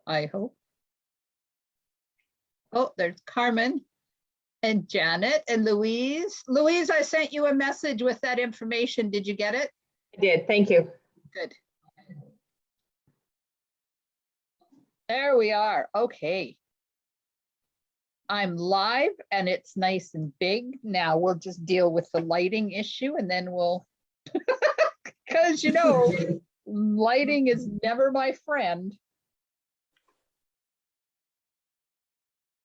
I hope. Oh, there's Carmen and Janet and Louise. Louise, I sent you a message with that information. Did you get it? I did, thank you. Good. There we are. Okay. I'm live and it's nice and big. Now we'll just deal with the lighting issue and then we'll, because you know, lighting is never my friend.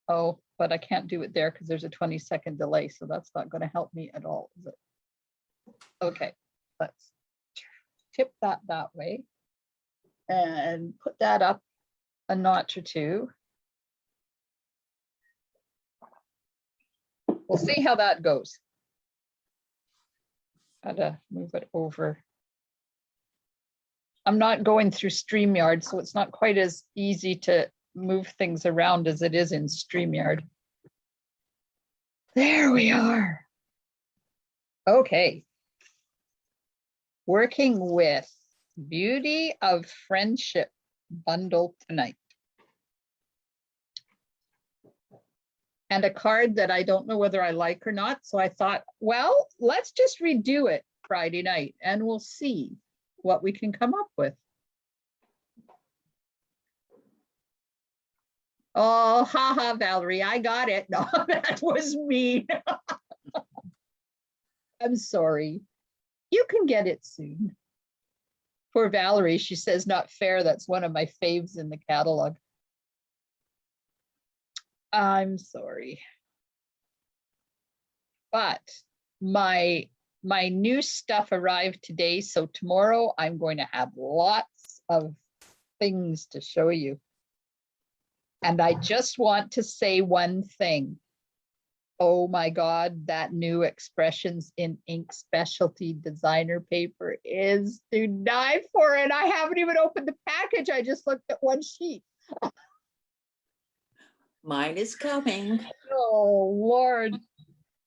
Oh, but I can't do it there because there's a 20-second delay. So that's not going to help me at all, is it? Okay, let's tip that way and put that up a notch or two. We'll see how that goes. Gotta move it over. I'm not going through StreamYard, so it's not quite as easy to move things around as it is in StreamYard. There we are. Okay. Working with Beauty of Friendship bundle tonight. And a card that I don't know whether I like or not. So I thought, well, let's just redo it Friday night and we'll see what we can come up with. Oh, haha, Valerie, I got it. No, that was me. I'm sorry. You can get it soon. Poor Valerie, she says, not fair. That's one of my faves in the catalog. I'm sorry. But my new stuff arrived today. So tomorrow I'm going to have lots of things to show you. And I just want to say one thing. Oh my God, that new Expressions in Ink specialty designer paper is to die for. And I haven't even opened the package. I just looked at one sheet. Mine is coming. Oh, Lord.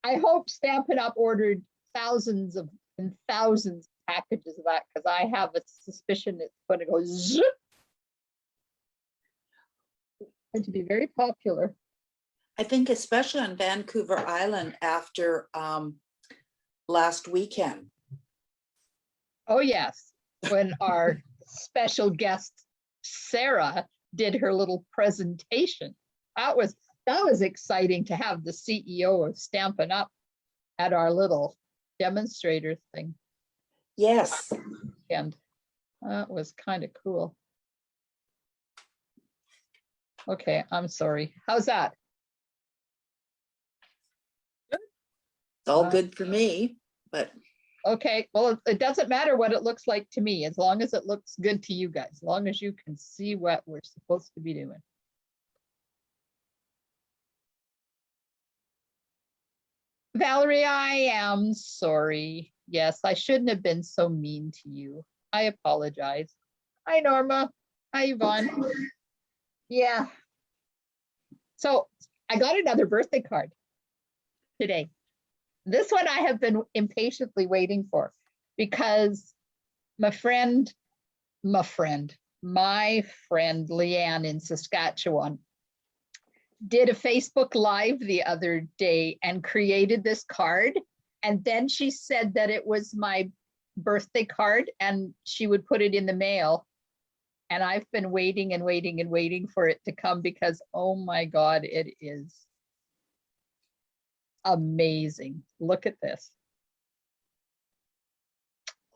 I hope Stampin' Up! Ordered thousands and thousands of packages of that because I have a suspicion it's going to go zip. And to be very popular. I think especially on Vancouver Island after last weekend. Oh, yes. When our special guest, Sarah, did her little presentation. That was exciting to have the CEO of Stampin' Up! At our little demonstrator thing. Yes. And that was kind of cool. Okay, I'm sorry. How's that? It's all good for me, but. Okay, well, it doesn't matter what it looks like to me, as long as it looks good to you guys, as long as you can see what we're supposed to be doing. Valerie, I am sorry. Yes, I shouldn't have been so mean to you. I apologize. Hi, Norma. Hi, Yvonne. Yeah. So I got another birthday card today. This one I have been impatiently waiting for because my friend Leanne in Saskatchewan did a Facebook Live the other day and created this card. And then she said that it was my birthday card and she would put it in the mail. And I've been waiting and waiting and waiting for it to come because, oh my God, it is amazing. Look at this.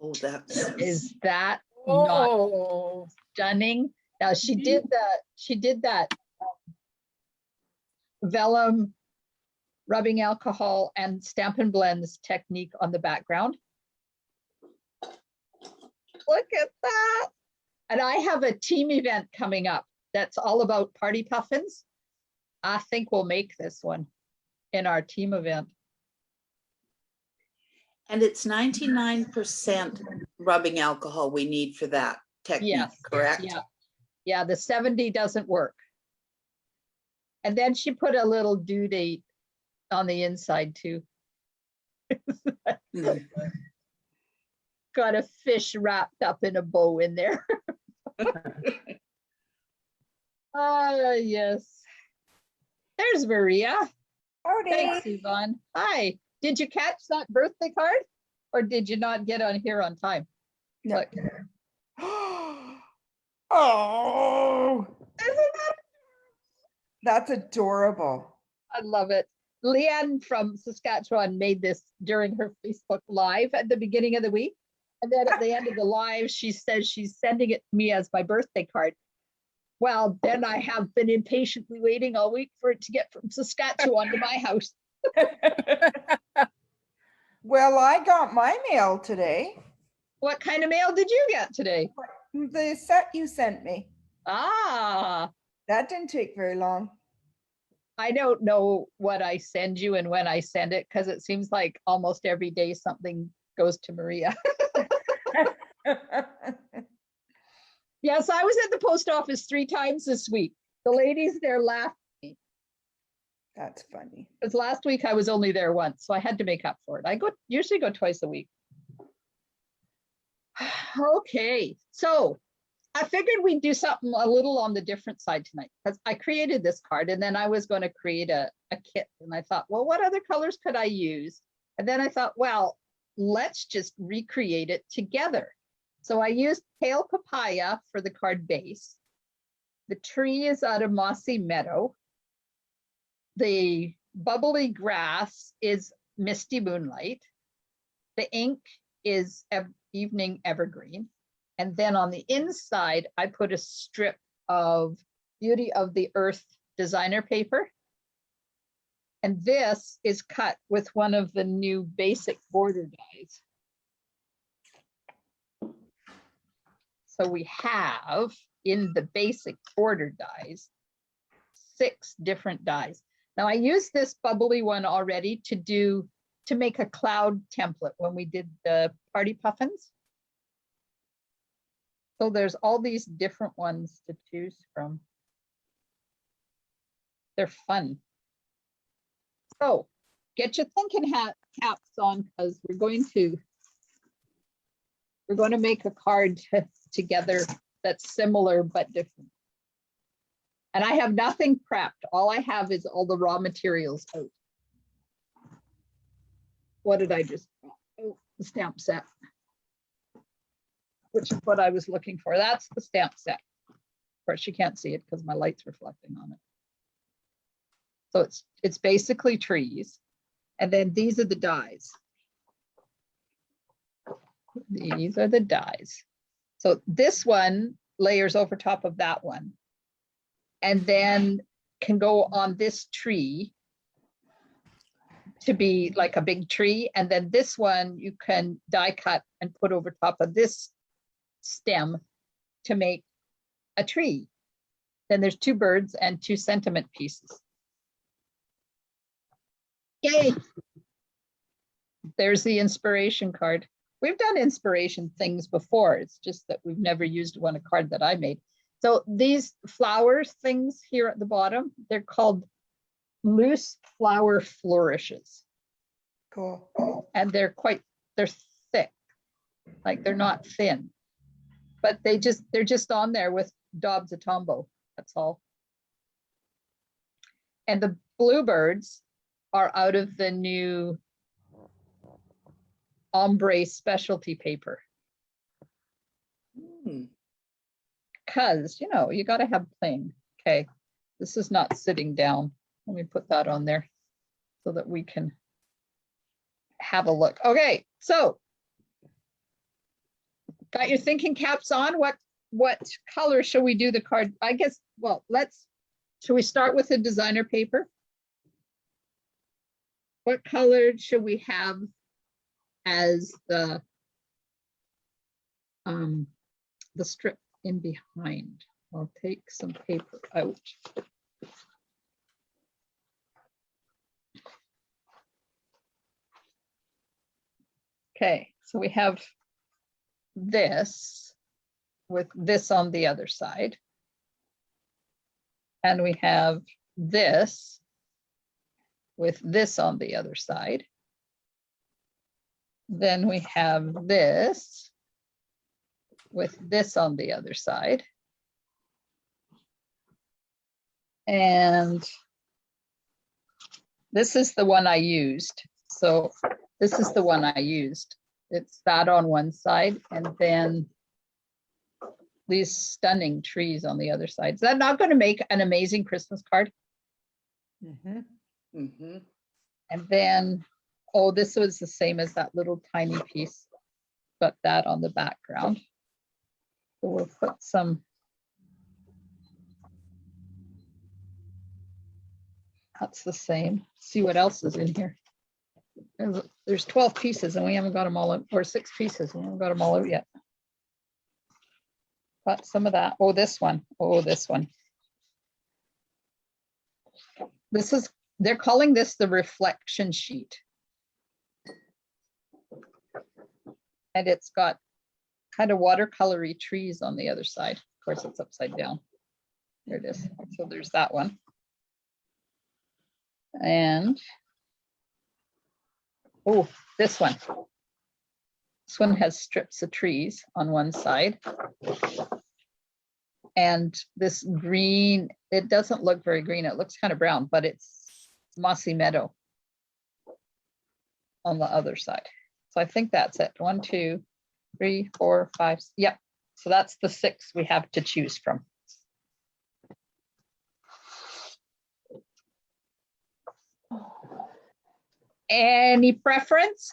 Oh, Is that not stunning? Now she did that vellum rubbing alcohol and Stampin' Blends technique on the background. Look at that. And I have a team event coming up that's all about party puffins. I think we'll make this one in our team event. And it's 99% rubbing alcohol we need for that technique, Yes, correct? Yeah. Yeah, the 70 doesn't work. And then she put a little due date on the inside too. Got a fish wrapped up in a bow in there. Yes. There's Maria. Howdy. Thanks, Yvonne. Hi. Did you catch that birthday card? Or did you not get on here on time? No. Look. Oh, that's adorable. I love it. Leanne from Saskatchewan made this during her Facebook Live at the beginning of the week. And then at the end of the live, she says she's sending it to me as my birthday card. Well, then I have been impatiently waiting all week for it to get from Saskatchewan to my house. Well, I got my mail today. What kind of mail did you get today? The set you sent me. Ah, That didn't take very long. I don't know what I send you and when I send it because it seems like almost every day something goes to Maria. Yes, I was at the post office 3 times this week. The ladies there laughed at me That's funny. because last week I was only there once, so I had to make up for it. I usually go twice a week. Okay, so I figured we'd do something a little on the different side tonight because I created this card and then I was going to create a kit. And I thought, well, what other colors could I use? And then I thought, well, let's just recreate it together. So I used Pale Papaya for the card base. The tree is out of Mossy Meadow. The bubbly grass is Misty Moonlight. The ink is Evening Evergreen. And then on the inside, I put a strip of Beauty of the Earth designer paper. And this is cut with one of the new basic border dies. So we have in the basic border dies 6 different dies. Now I used this bubbly one already to make a cloud template when we did the party puffins. So there's all these different ones to choose from. They're fun. So get your thinking caps on because we're going to make a card together that's similar but different. And I have nothing prepped. All I have is all the raw materials out. What did I just, oh, the stamp set. Which is what I was looking for. That's the stamp set. Of course, you can't see it because my light's reflecting on it. So it's basically trees. And then these are the dies. These are the dies. So this one layers over top of that one. And then can go on this tree to be like a big tree. And then this one you can die cut and put over top of this stem to make a tree. Then there's 2 birds and 2 sentiment pieces. Yay! There's the inspiration card. We've done inspiration things before. It's just that we've never used a card that I made. So these flowers things here at the bottom, they're called loose flower flourishes. Cool. And they're thick, like they're not thin. But they're just on there with daubs of tombow. That's all. And the bluebirds are out of the new ombre specialty paper. Because, you got to have pling. Okay, this is not sitting down. Let me put that on there so that we can have a look. Okay, so got your thinking caps on. What color shall we do the card? I guess, well, shall we start with the designer paper? What color should we have as the strip in behind? I'll take some paper out. Okay, so we have this with this on the other side. And we have this with this on the other side. Then we have this with this on the other side. And this is the one I used. So this is the one I used. It's that on one side and then these stunning trees on the other side. Is that not going to make an amazing Christmas card? Mhm. Mhm. And then, oh, this was the same as that little tiny piece, but that on the background. So we'll put some. That's the same. See what else is in here. There's 12 pieces and we haven't got them all out, or 6 pieces. We haven't got them all out yet. Got some of that. Oh, this one. Oh, this one. This is, they're calling this the reflection sheet. And it's got kind of watercolory trees on the other side. Of course, it's upside down. There it is. So there's that one. And, oh, this one. This one has strips of trees on one side. And this green, it doesn't look very green. It looks kind of brown, but it's Mossy Meadow on the other side. So I think that's it. 1, 2, 3, 4, 5. Yep. So that's the 6 we have to choose from. Any preference?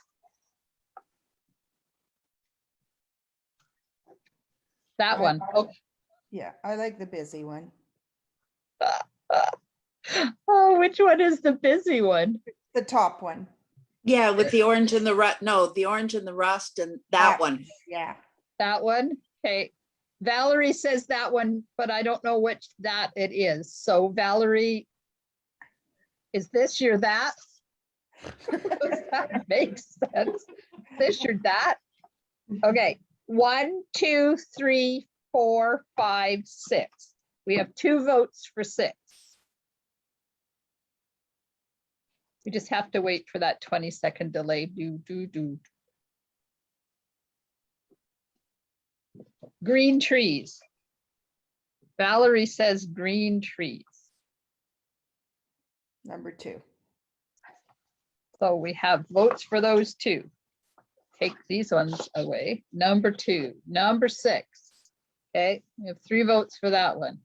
That one. Oh, Yeah, I like the busy one. oh, which one is the busy one? The top one. Yeah, with the orange and the rust. No, the orange and the rust and that one. Yeah. That one. Okay. Valerie says that one, but I don't know which that it is. So Valerie, is this your that? That makes sense. This your that? Okay. 1, 2, 3, 4, 5, 6. We have 2 votes for 6. We just have to wait for that 20-second delay. Do. Green trees. Valerie says green trees. Number 2. So we have votes for those 2. Take these ones away. Number 2, number 6. Okay, we have 3 votes for that one.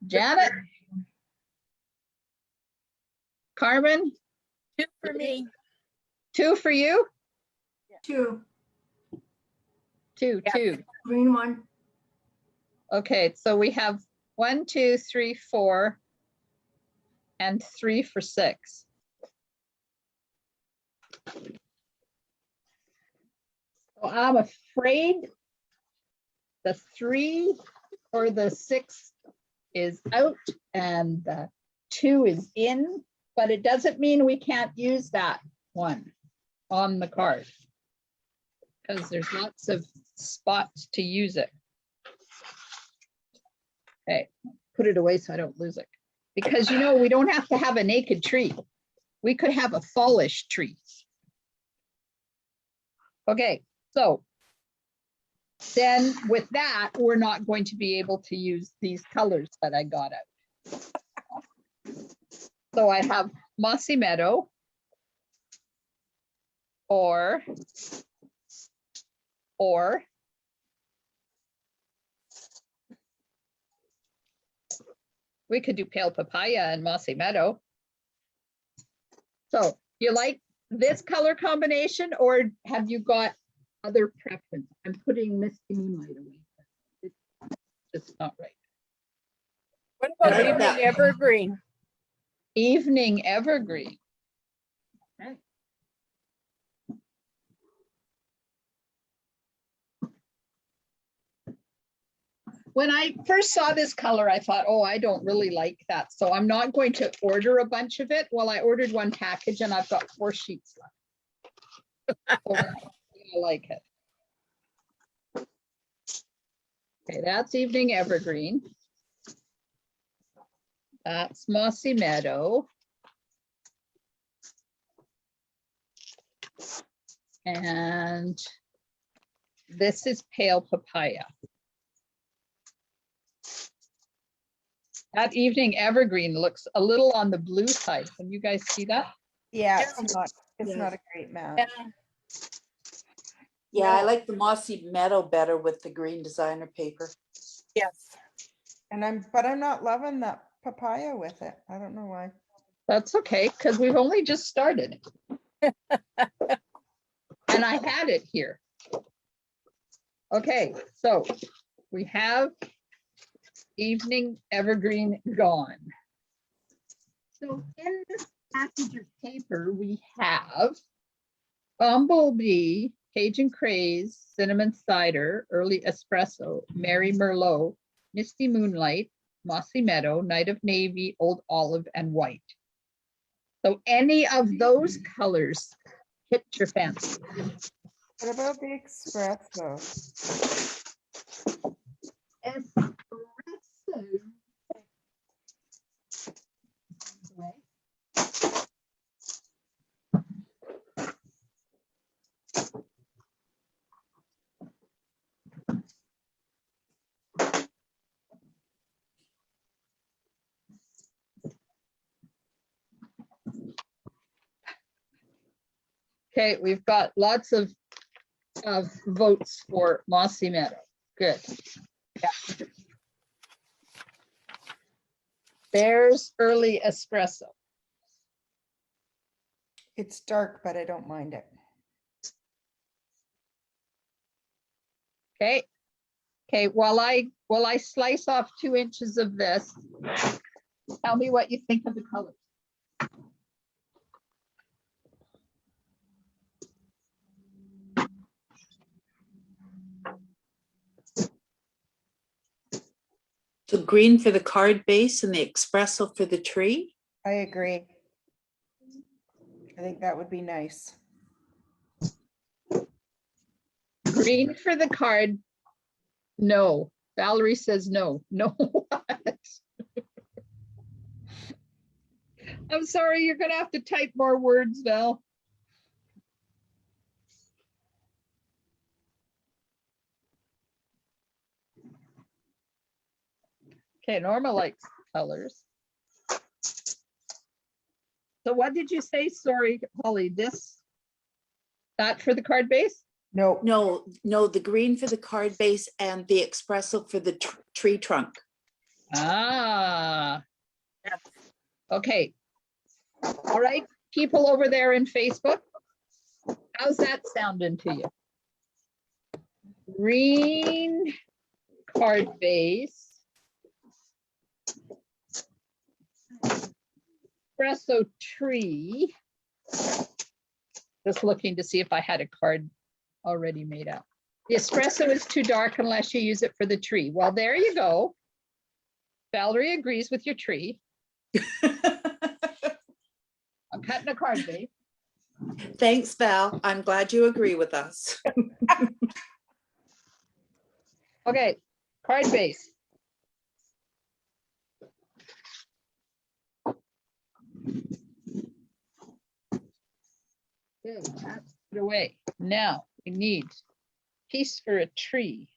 Janet? Carmen? 2 for me. 2 for you? 2, 2, Yeah. 2. green one. Okay, so we have 1, 2, 3, 4, and 3 for 6. Well, I'm afraid the 3 or the 6 is out and the 2 is in, but it doesn't mean we can't use that one on the card because there's lots of spots to use it. Okay, put it away so I don't lose it. Because, you know, we don't have to have a naked tree. We could have a fallish tree. Okay, so then with that, we're not going to be able to use these colors that I got out. So I have Mossy Meadow or we could do Pale Papaya and Mossy Meadow. So you like this color combination or have you got other preference? I'm putting Misty Moonlight away. It's not right. What about I like evening that. evergreen? Evening Evergreen. Okay. When I first saw this color, I thought, oh, I don't really like that. So I'm not going to order a bunch of it. Well, I ordered 1 package and I've got 4 sheets left. So I like it. Okay, that's Evening Evergreen. That's Mossy Meadow. And this is Pale Papaya. That evening evergreen looks a little on the blue side. Can you guys see that? Yeah, Yeah. it's Yeah. not a great match. Yeah. Yeah, I No. like the Mossy Meadow better with the green designer paper. Yes. But I'm not loving that papaya with it. I don't know why. That's okay, because we've only just started. And I had it here. Okay, so we have evening evergreen gone. So in this package of paper, we have Bumblebee, Cajun Craze, Cinnamon Cider, Early Espresso, Mary Merlot, Misty Moonlight, Mossy Meadow, Night of Navy, Old Olive, and White. So any of those colors hit your fancy. What about the espresso? Espresso. Okay, we've got lots of votes for Mossy Meadow. Good. Yeah. There's Early Espresso. It's dark, but I don't mind it. Okay. Okay, while I slice off 2 inches of this, tell me what you think of the colors. So green for the card base and the espresso for the tree. I agree. I think that would be nice. Green for the card. No. Valerie says no. No. What? I'm sorry, you're gonna have to type more words, Val. Okay, Norma likes colors. So what did you say? Sorry, Holly, that for the card base? No, No, the green for the card base and the espresso for the tree trunk. Ah, Yes. okay. All right, people over there in Facebook, how's that sounding to you? Green card base. Espresso tree. Just looking to see if I had a card already made up. The espresso is too dark unless you use it for the tree. Well, there you go. Valerie agrees with your tree. I'm cutting a card base. Thanks, Val. I'm glad you agree with us. Okay, card base. Okay, that's it away. Now we need piece for a tree.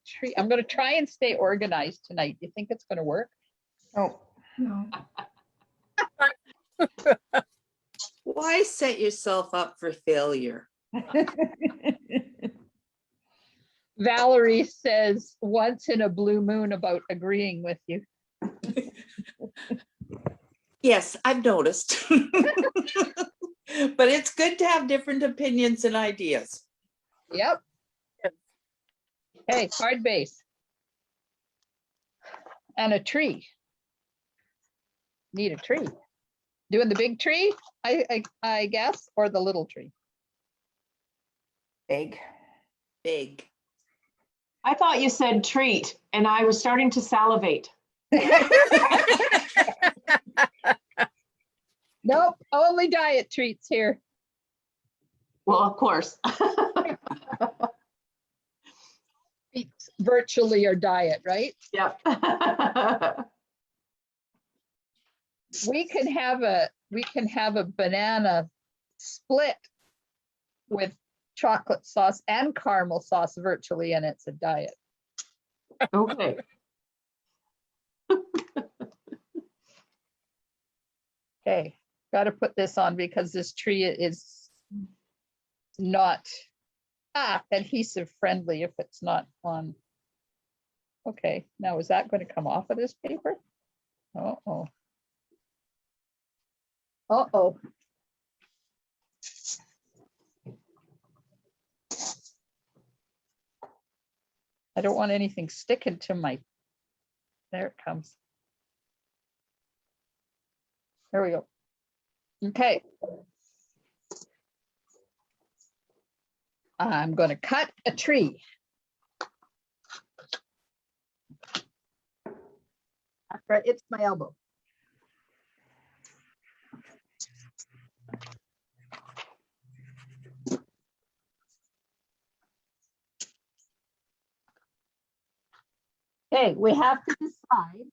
Tree. I'm going to try and stay organized tonight. You think it's going to work? no. No. Why set yourself up for failure? Valerie says once in a blue moon about agreeing with you. Yes, I've noticed. But it's good to have different opinions and ideas. Yep. Hey, card base. And a tree. Need a tree. Doing the big tree, I guess, or the little tree. Big. Big. I thought you said treat, and I was starting to salivate. Nope, only diet treats here. Well, of course. Treats virtually are diet, right? Yep. We can have a banana split with chocolate sauce and caramel sauce virtually, and it's a diet. Okay. Okay, got to put this on because this tree is not adhesive friendly if it's not on. Okay, now is that going to come off of this paper? Uh-oh. Uh-oh. I don't want anything sticking to my, there it comes. There we go. Okay. I'm going to cut a tree. After it's my elbow. Okay, we have to decide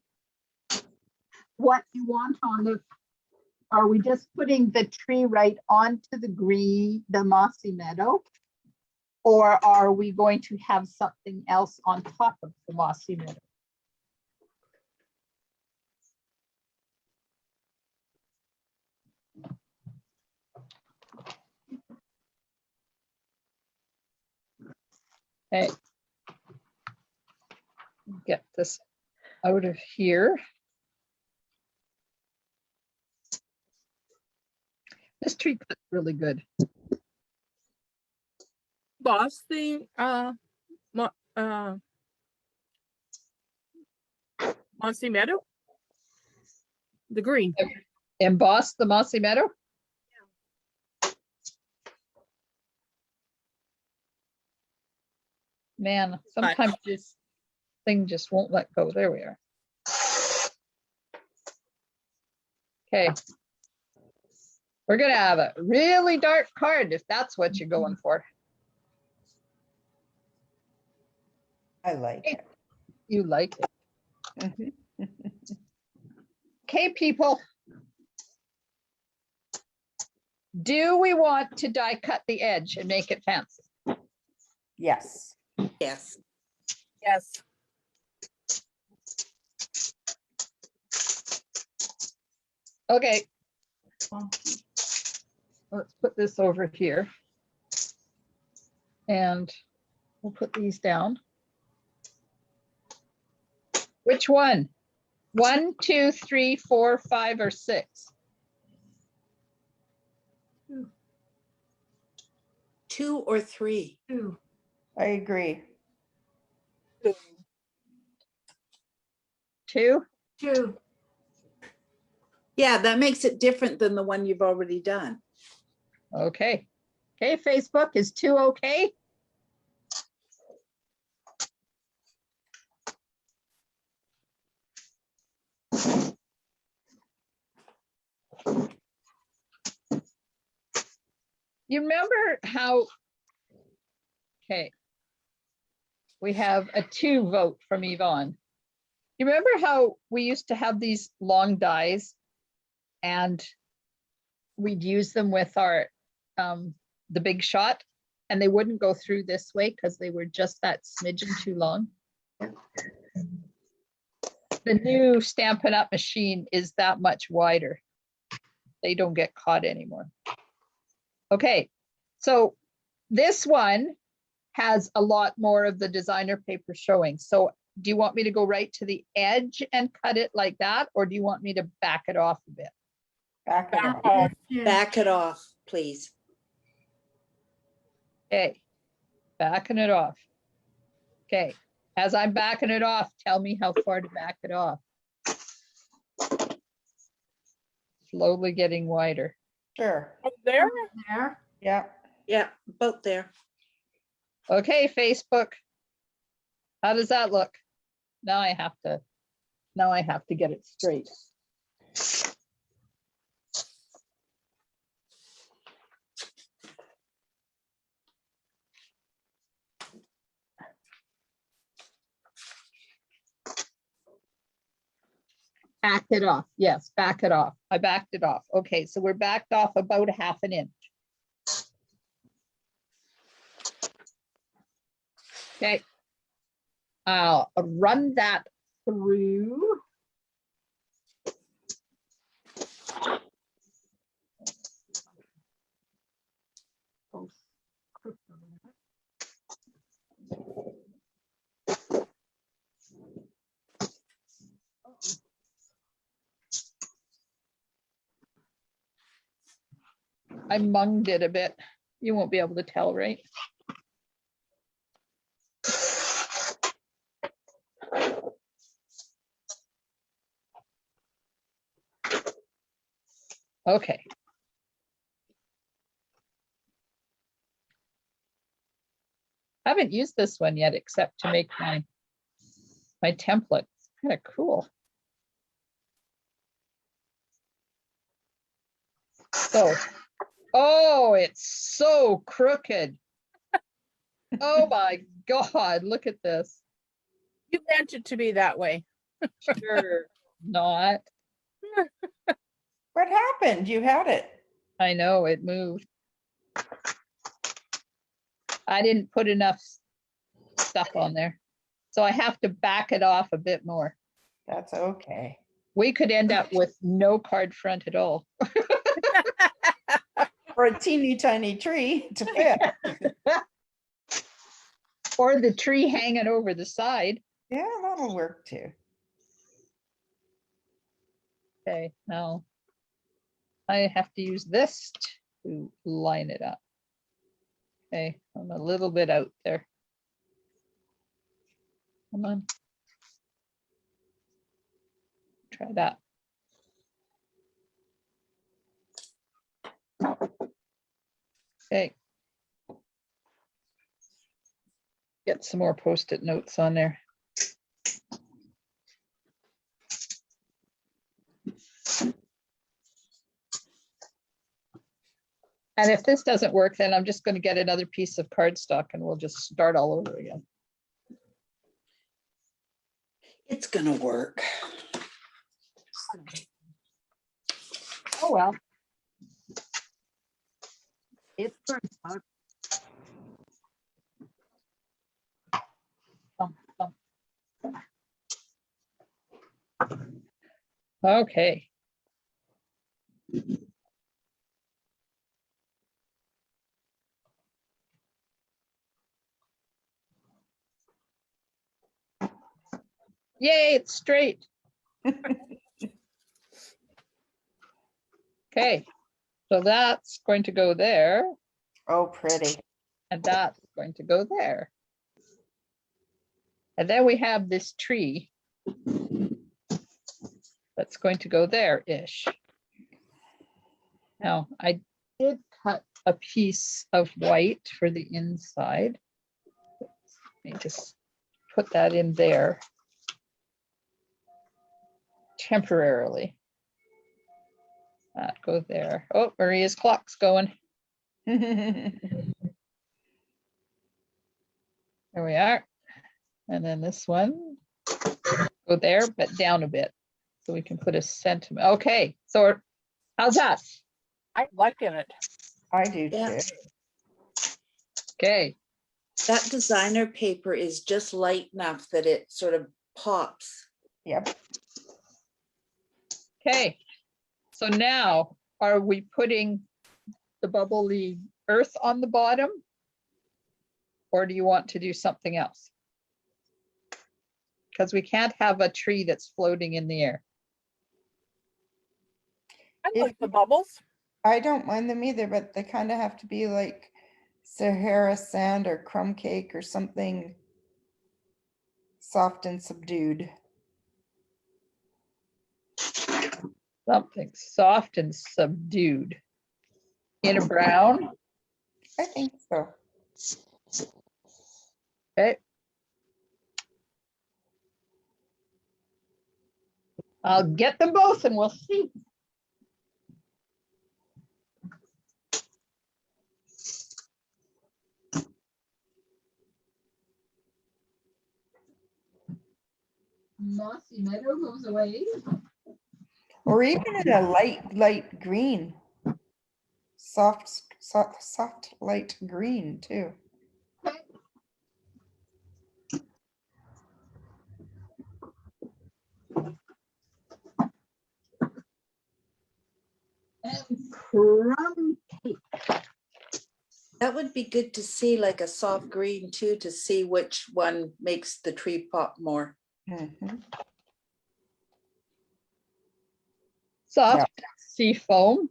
what you want on the, are we just putting the tree right onto the Mossy Meadow? Or are we going to have something else on top of the Mossy Meadow? Okay. Get this out of here. This tree cuts really good. Boss, Mossy Meadow? The green. Emboss the Mossy Meadow? Man, sometimes this thing just won't let go. There we are. Okay. We're gonna have a really dark card if that's what you're going for. I like it. You like it. Mhm. Okay, people. Do we want to die cut the edge and make it fancy? Yes. Yes. Yes. Okay. Let's put this over here. And we'll put these down. Which one? 1, 2, 3, 4, 5, or 6? 2 or 3. 2. I agree. 2? 2. Yeah, that makes it different than the one you've already done. Okay. Okay, Facebook, is 2 okay? You remember how, okay, we have a 2 vote from Yvonne. You remember how we used to have these long dies and we'd use them with our, the Big Shot, and they wouldn't go through this way because they were just that smidgen too long? The new Stampin' Up! Machine is that much wider. They don't get caught anymore. Okay, so this one has a lot more of the designer paper showing. So do you want me to go right to the edge and cut it like that? Or do you want me to back it off a bit? Back it up. Oh, Yeah. Back it off, please. Okay, backing it off. Okay, as I'm backing it off, tell me how far to back it off. Slowly getting wider. Sure. there? There. Yep. Yeah, about there. Okay, Facebook. How does that look? Now I have to get it straight. Back it off. Yes, back it off. I backed it off. Okay, so we're backed off about 1/2 inch. Okay. I'll run that through. I munged it a bit. You won't be able to tell, right? Okay. I haven't used this one yet, except to make my template. Kind of cool. So, oh, it's so crooked. Oh my God, look at this. You meant it to be that way. Sure not. What happened? You had it. I know it moved. I didn't put enough stuff on there. So I have to back it off a bit more. That's okay. We could end up with no card front at all. For a teeny tiny tree to fit. Or the tree hanging over the side. Yeah, that'll work too. Okay, now I have to use this to line it up. Okay, I'm a little bit out there. Come on. Try that. Okay. Get some more Post-it notes on there. And if this doesn't work, then I'm just going to get another piece of cardstock and we'll just start all over again. It's gonna work. Oh, well. It's turns out. Okay. Yay, it's straight. Okay, so that's going to go there Oh, pretty. and that's going to go there. And then we have this tree that's going to go there-ish. Now, I did cut a piece of white for the inside. Let me just put that in there temporarily. That go there. Oh, Maria's clock's going. There we are. And then this one, go there, but down a bit. So we can put a sentiment. Okay, so how's that? I like it. I do Yeah. too. That Okay, designer paper is just light enough that it sort of pops. Yep. okay. So now, are we putting the bubbly earth on the bottom? Or do you want to do something else? Because we can't have a tree that's floating in the air. I If- like the bubbles. I don't mind them either, but they kind of have to be like Sahara sand or crumb cake or something soft and subdued. Something soft and subdued. In a brown, I think so. okay. I'll get them both and we'll see. Mossy Meadow goes away. Or even in a light green. Soft, light green too. crumb cake. That would be good to see, like a soft green too, to see which one makes the tree pop more. Mhm. Soft sea foam.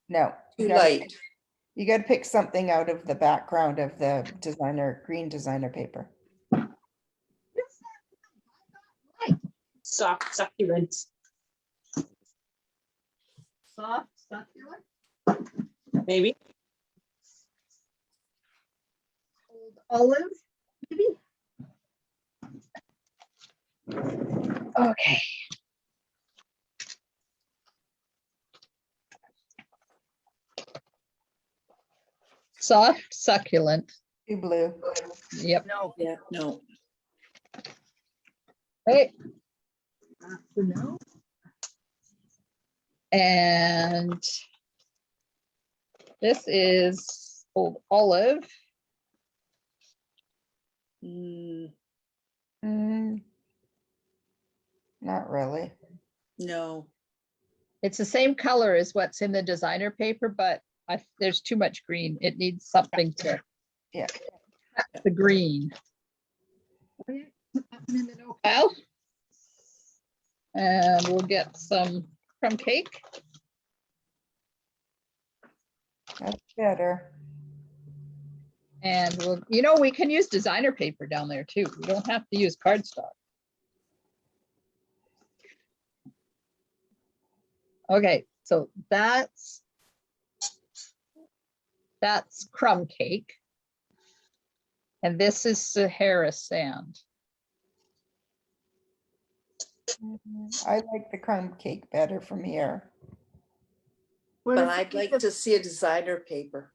No, Too light. you gotta pick something out of the background of the designer, green designer paper. Soft succulent. Soft succulent. Maybe. Old olive, maybe. Okay. Soft succulent. Too blue. Yep. No, Yeah, no. Right. No. And this is old olive. Mm, Mm, Not really. no. It's the same color as what's in the designer paper, but there's too much green. It needs something to. Yeah. cut the green. Okay, put that one in the no pile. And we'll get some crumb cake. That's better. And we'll, we can use designer paper down there too. We don't have to use cardstock. Okay, so that's crumb cake. And this is Sahara sand. I like the crumb cake better from here. What But if I'd we like did to see a designer paper.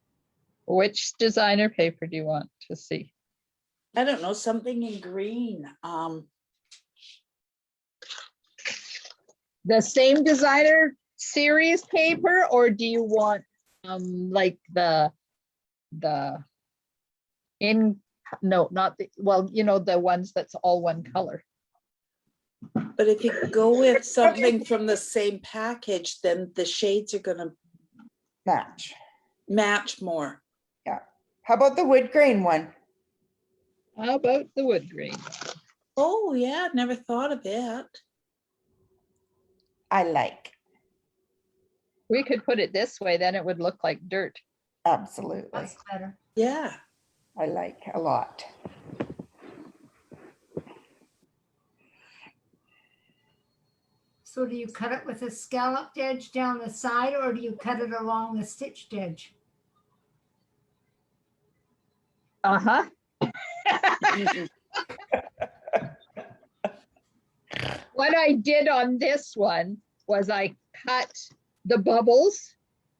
Which designer paper do you want to see? I don't know, something in green. The same designer series paper, or do you want like the in no, not the, well, the ones that's all one color. But if you go with something from the same package, then the shades are gonna Match. match more. How about the wood grain one? How about the wood grain? Oh, yeah, never thought of it. I like. We could put it this way, then it would look like dirt. Absolutely. that's better. Yeah. I like a lot. So do you cut it with a scalloped edge down the side or do you cut it along the stitched edge? Uh-huh. What I did on this one was I cut the bubbles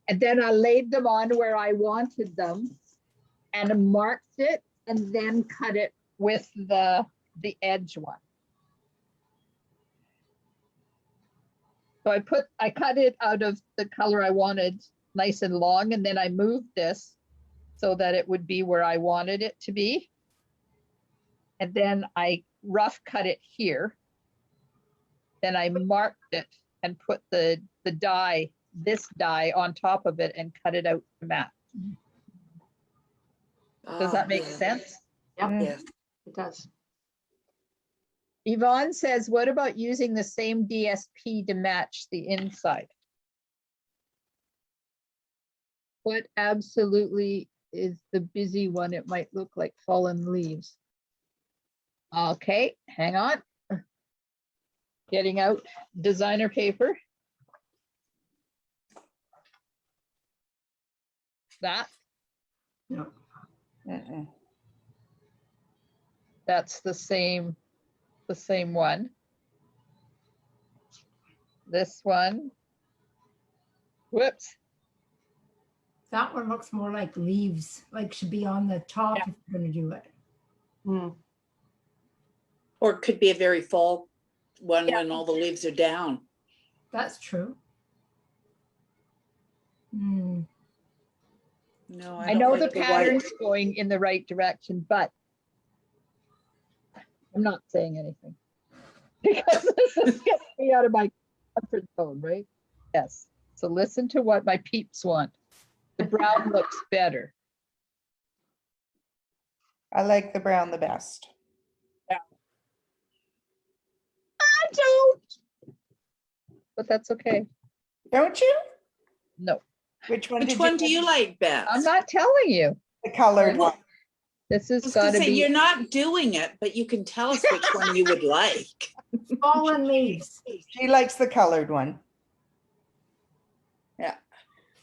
and then I laid them on where I wanted them and marked it and then cut it with the edge one. So I cut it out of the color I wanted, nice and long, and then I moved this so that it would be where I wanted it to be. And then I rough cut it here. Then I marked it and put the die, this die on top of it and cut it out to match. Does that make sense? Yep, Yes. it does. Yvonne says, what about using the same DSP to match the inside? What absolutely is the busy one? It might look like fallen leaves. Okay, hang on. Getting out designer paper. That, No. Mm-mm. that's the same one. This one. Whoops. That one looks more like leaves, like should be on the top Yeah. if you're gonna do it. Hmm. Or it could be a very fall one Yeah. when all the leaves are down. That's true. Hmm. No, I don't know like the white. pattern's going in the right direction, but I'm not saying anything. Because this is getting me out of my comfort zone, right? Yes. So listen to what my peeps want. The brown looks better. I like the brown the best. I don't. But that's okay. Don't you? No, Which one Which did one do you like, Beth? I'm not telling you. The colored one. This I has was got gonna to say, be. you're not doing it, but you can tell us which one you would like. Fallen leaves, She likes the colored one.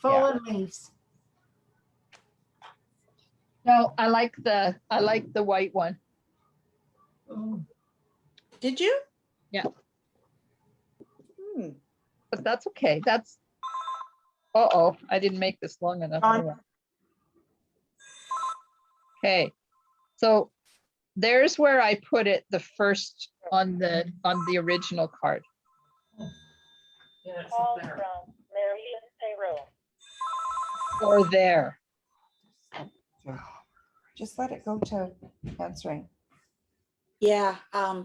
fallen leaves. No, I like the white one. Oh, Did you? Yeah. Hmm. But that's okay. That's. Uh-oh, I didn't make this long enough. Okay, so there's where I put it the first on the original card. Or there. Just let it go to answering. Yeah, I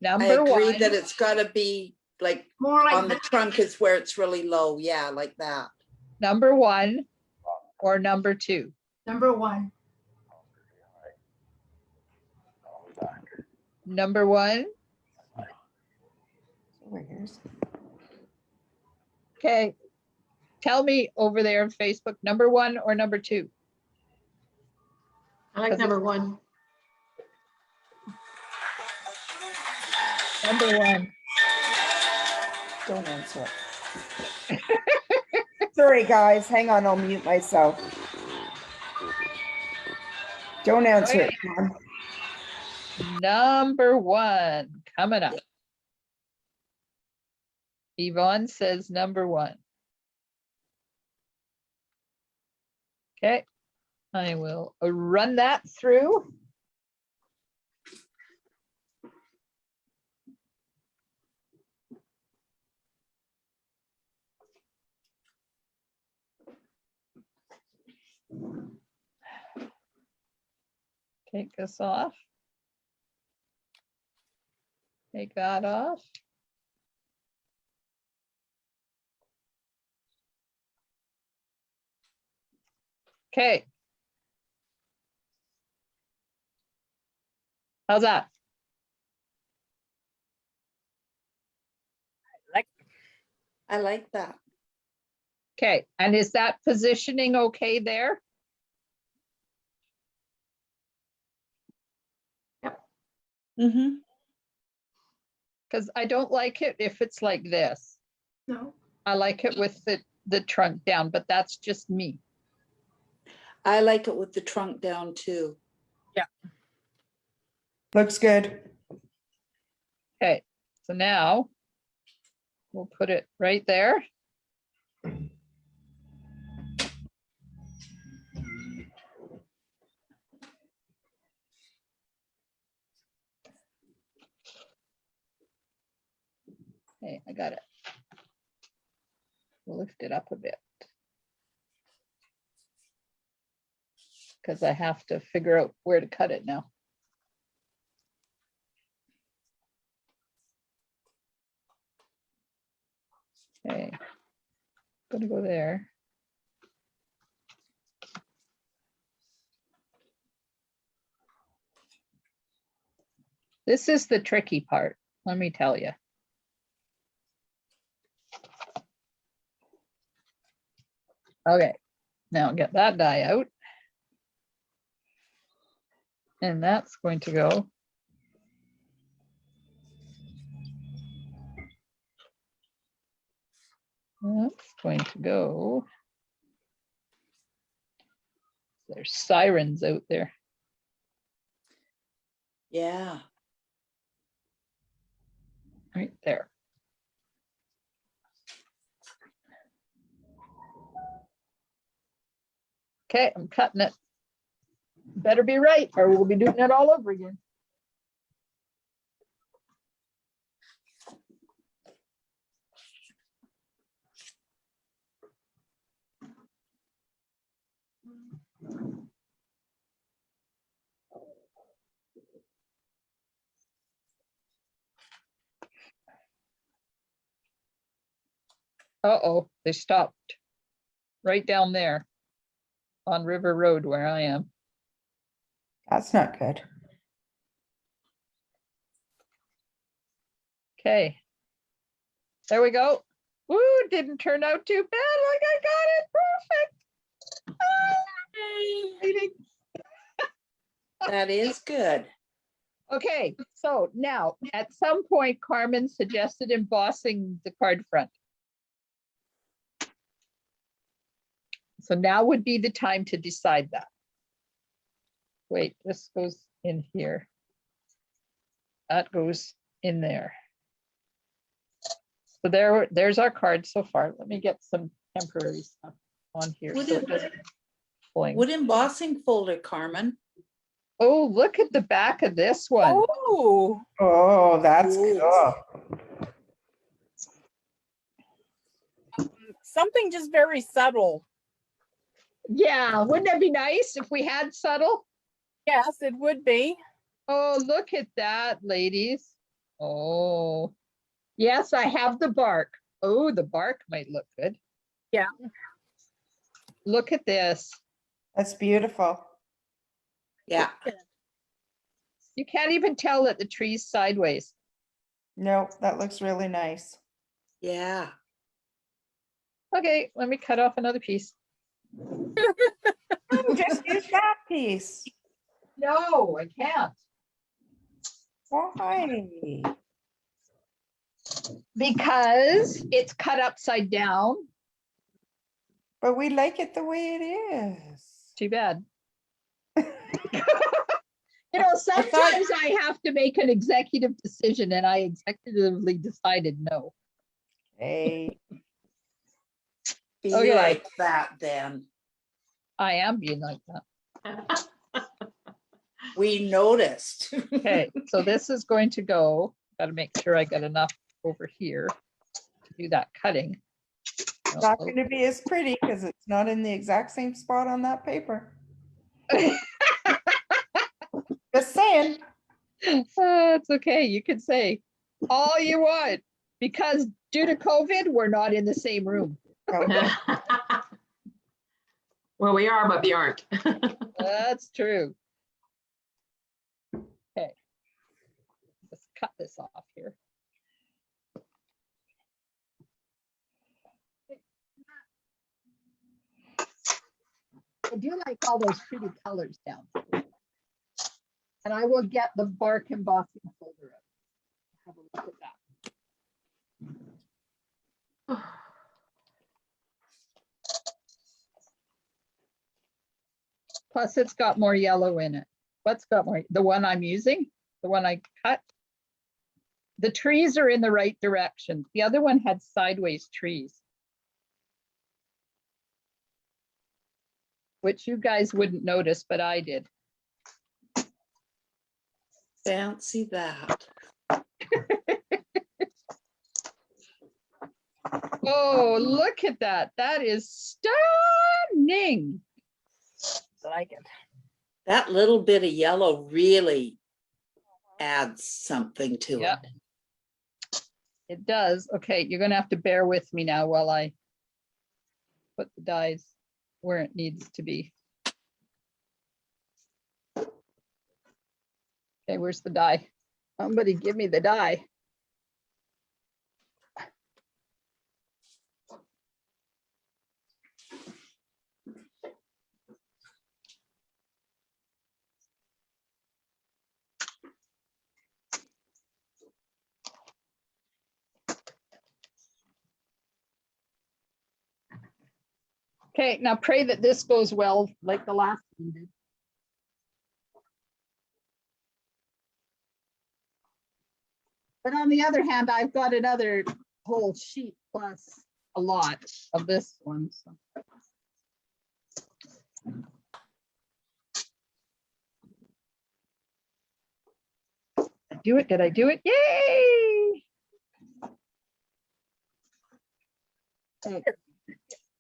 Number agree one. that it's gotta be like more on the like, trunk is where it's really low. Yeah, like that. Number one or number two. number one. Number one. Over here's Okay. Tell me over there on Facebook, number one or number two. I like number one. Number one. Don't answer it. Sorry, guys. Hang on. I'll mute myself. Don't answer it, John. Number one coming up. Yvonne says number one. Okay, I will run that through. Take this off. Take that off. Okay. How's that? I like that. Okay, and is that positioning okay there? Mm-hmm. Because I don't like it if it's like this. No, I like it with the trunk down, but that's just me. I like it with the trunk down too. Looks good. Okay, so now we'll put it right there. Okay, I got it. We'll lift it up a bit. Because I have to figure out where to cut it now. Okay, gonna go there. This is the tricky part, let me tell you. Okay, now get that die out. And that's going to go. That's going to go. There's sirens out there. Yeah. Right there. Okay, I'm cutting it. Better be right, or we'll be doing it all over again. Uh-oh, they stopped right down there on River Road where I am. That's not good. Okay. There we go. Woo, didn't turn out too bad. Look, I got it. Perfect. Ah, exciting. That is good. Okay, so now at some point, Carmen suggested embossing the card front. So now would be the time to decide that. Wait, this goes in here. That goes in there. So there's our card so far. Let me get some temporary stuff on here. Would so it- it doesn't fling. What embossing folder, Carmen? Oh, look at the back of this one. Oh, Oh, that's Ooh. cool. something just very subtle. Yeah, wouldn't that be nice if we had subtle? Yes, it would be. Oh, look at that, ladies. Oh, yes, I have the bark. Oh, the bark might look good. Yeah. Look at this. That's beautiful. Yeah, You can't even tell that the tree's sideways. No, that looks really nice. yeah. Okay, let me cut off another piece. Oh, just use that piece. No, I can't. Why? Because it's cut upside down. But we like it the way it is. Too bad. You know, sometimes I have to make an executive decision and I executively decided no. Hey, Be Okay. like that then. I am being like that. We noticed. Okay, so this is going to go, gotta make sure I get enough over here to do that cutting. it's not going to be as pretty because it's not in the exact same spot on that paper. Just saying. It's okay, you can say all you want, because due to COVID, we're not in the same room. Okay. Well, we are, but we aren't. That's true. Okay. Let's cut this off here. I do like all those pretty colors down. And I will get the bark embossing folder up. Have a look at that. Plus it's got more yellow in it. What's got more? The one I'm using, the one I cut. The trees are in the right direction. The other one had sideways trees. Which you guys wouldn't notice, but I did. Fancy that. Oh, look at that. That is stunning. I like it. That little bit of yellow really adds something to Yeah. it. It does. Okay, you're gonna have to bear with me now while I put the dyes where it needs to be. Okay, where's the dye? Somebody give me the dye. Okay, now pray that this goes well like the last one did. But on the other hand, I've got another whole sheet plus a lot of this one. So. Do it? Did I do it? Yay! Okay.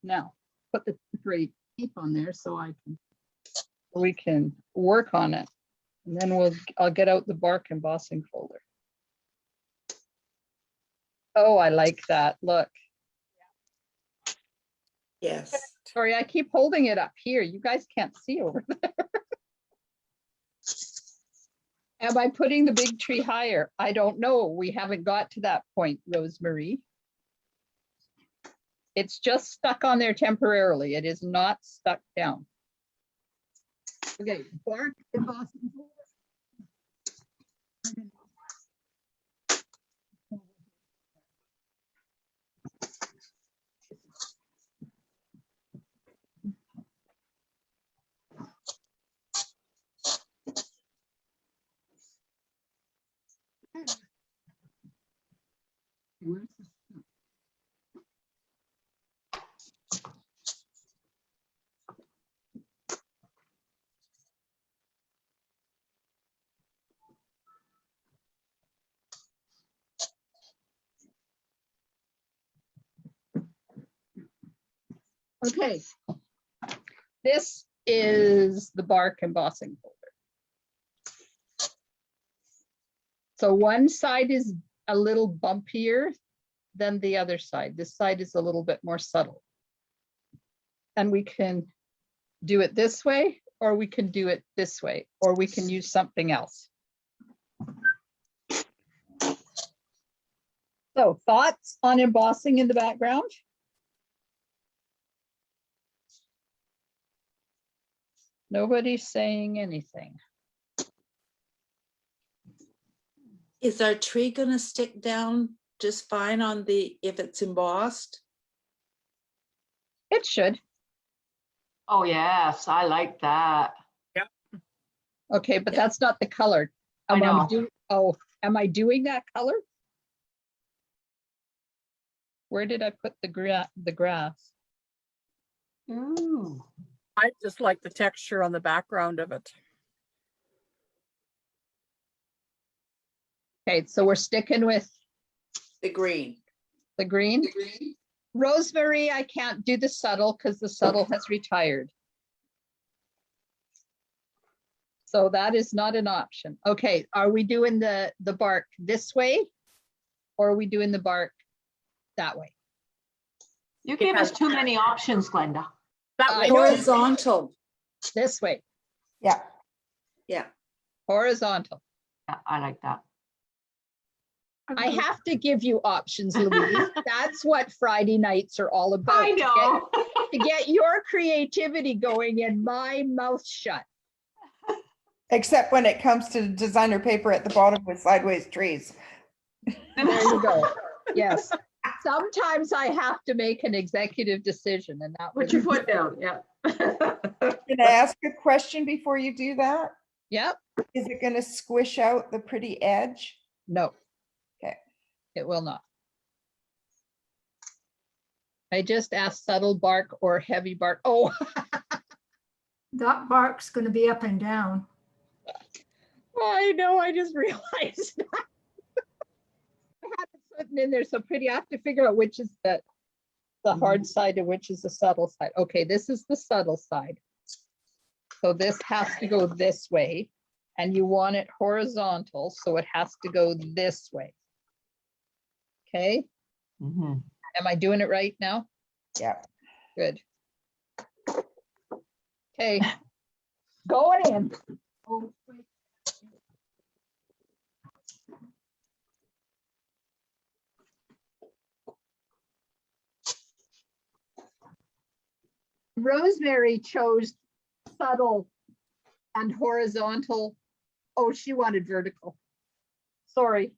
Now put the temporary tape on there so we can work on it, and then I'll get out the bark embossing folder. Oh, I like that. Look. Yes. Sorry, I keep holding it up here. You guys can't see over there. Am I putting the big tree higher? I don't know. We haven't got to that point, Rosemary. It's just stuck on there temporarily. It is not stuck down. Okay, bark embossing folder. Where's the stuff? Okay. This is the bark embossing folder. So one side is a little bumpier than the other side. This side is a little bit more subtle. And we can do it this way, or we can do it this way, or we can use something else. So thoughts on embossing in the background? Nobody's saying anything. Is our tree gonna stick down just fine on the, if it's embossed? It should. Oh, yes, I like that. Okay, but that's not the color. I know. Am I doing that color? Where did I put the grass? Ooh. I just like the texture on the background of it. Okay, so we're sticking with The green. the green. Rosemary, I can't do the subtle because the subtle has retired. So that is not an option. Okay, are we doing the bark this way? Or are we doing the bark that way? You give us too many options, Glenda. That I way, know. Horizontal. This way, Yeah. Yeah. horizontal. Yeah, I like that. I have to give you options, Louise. That's what Friday nights are all about. I know. To get your creativity going and my mouth shut. Except when it comes to designer paper at the bottom with sideways trees. There you go. Yes. Sometimes I have to make an executive decision and that Put was, your foot down, yeah. Can I ask a question before you do that? yep, Is it going to squish out the pretty edge? no. Okay. It will not. I just asked subtle bark or heavy bark. Oh, That bark's gonna be up and down. I know, I just realized that. I had it sitting in there so pretty. I have to figure out which is the hard side and which is the subtle side. Okay, this is the subtle side. So this has to go this way and you want it horizontal, so it has to go this way. Okay, Mhm. am I doing it right now? Yeah. Good. Okay, going in. Oh, wait. Rosemary chose subtle and horizontal. Oh, she wanted vertical. Sorry.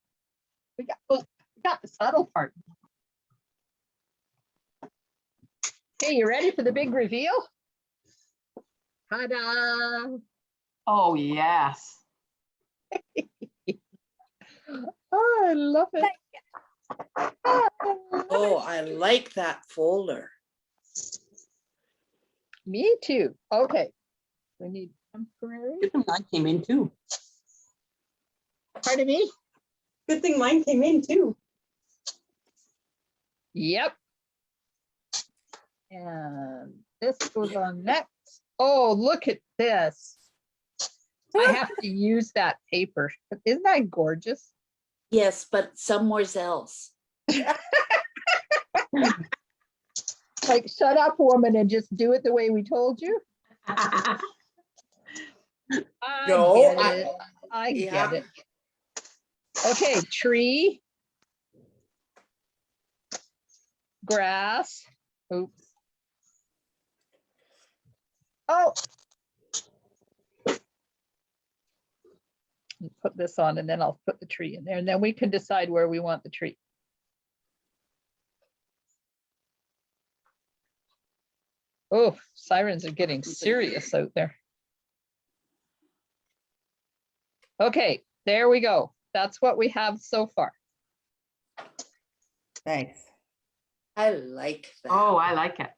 We got the subtle part. Okay, you ready for the big reveal? Ta-da! Oh, yes. Oh, I love it. Oh, I like that folder. Me too. Okay. We need temporary. Good thing mine came in too. Pardon me? Good thing mine came in too. Yep. And this goes on next. Oh, look at this. I have to use that paper. Isn't that gorgeous? Yes, but somewhere else. Like, shut up, woman, and just do it the way we told you. I No, get I- it. I Yeah. get it. Okay, tree. Grass. Oops. Oh. Put this on and then I'll put the tree in there and then we can decide where we want the tree. Oh, sirens are getting serious out there. Okay, there we go. That's what we have so far. Thanks. I like that. Oh, I like it.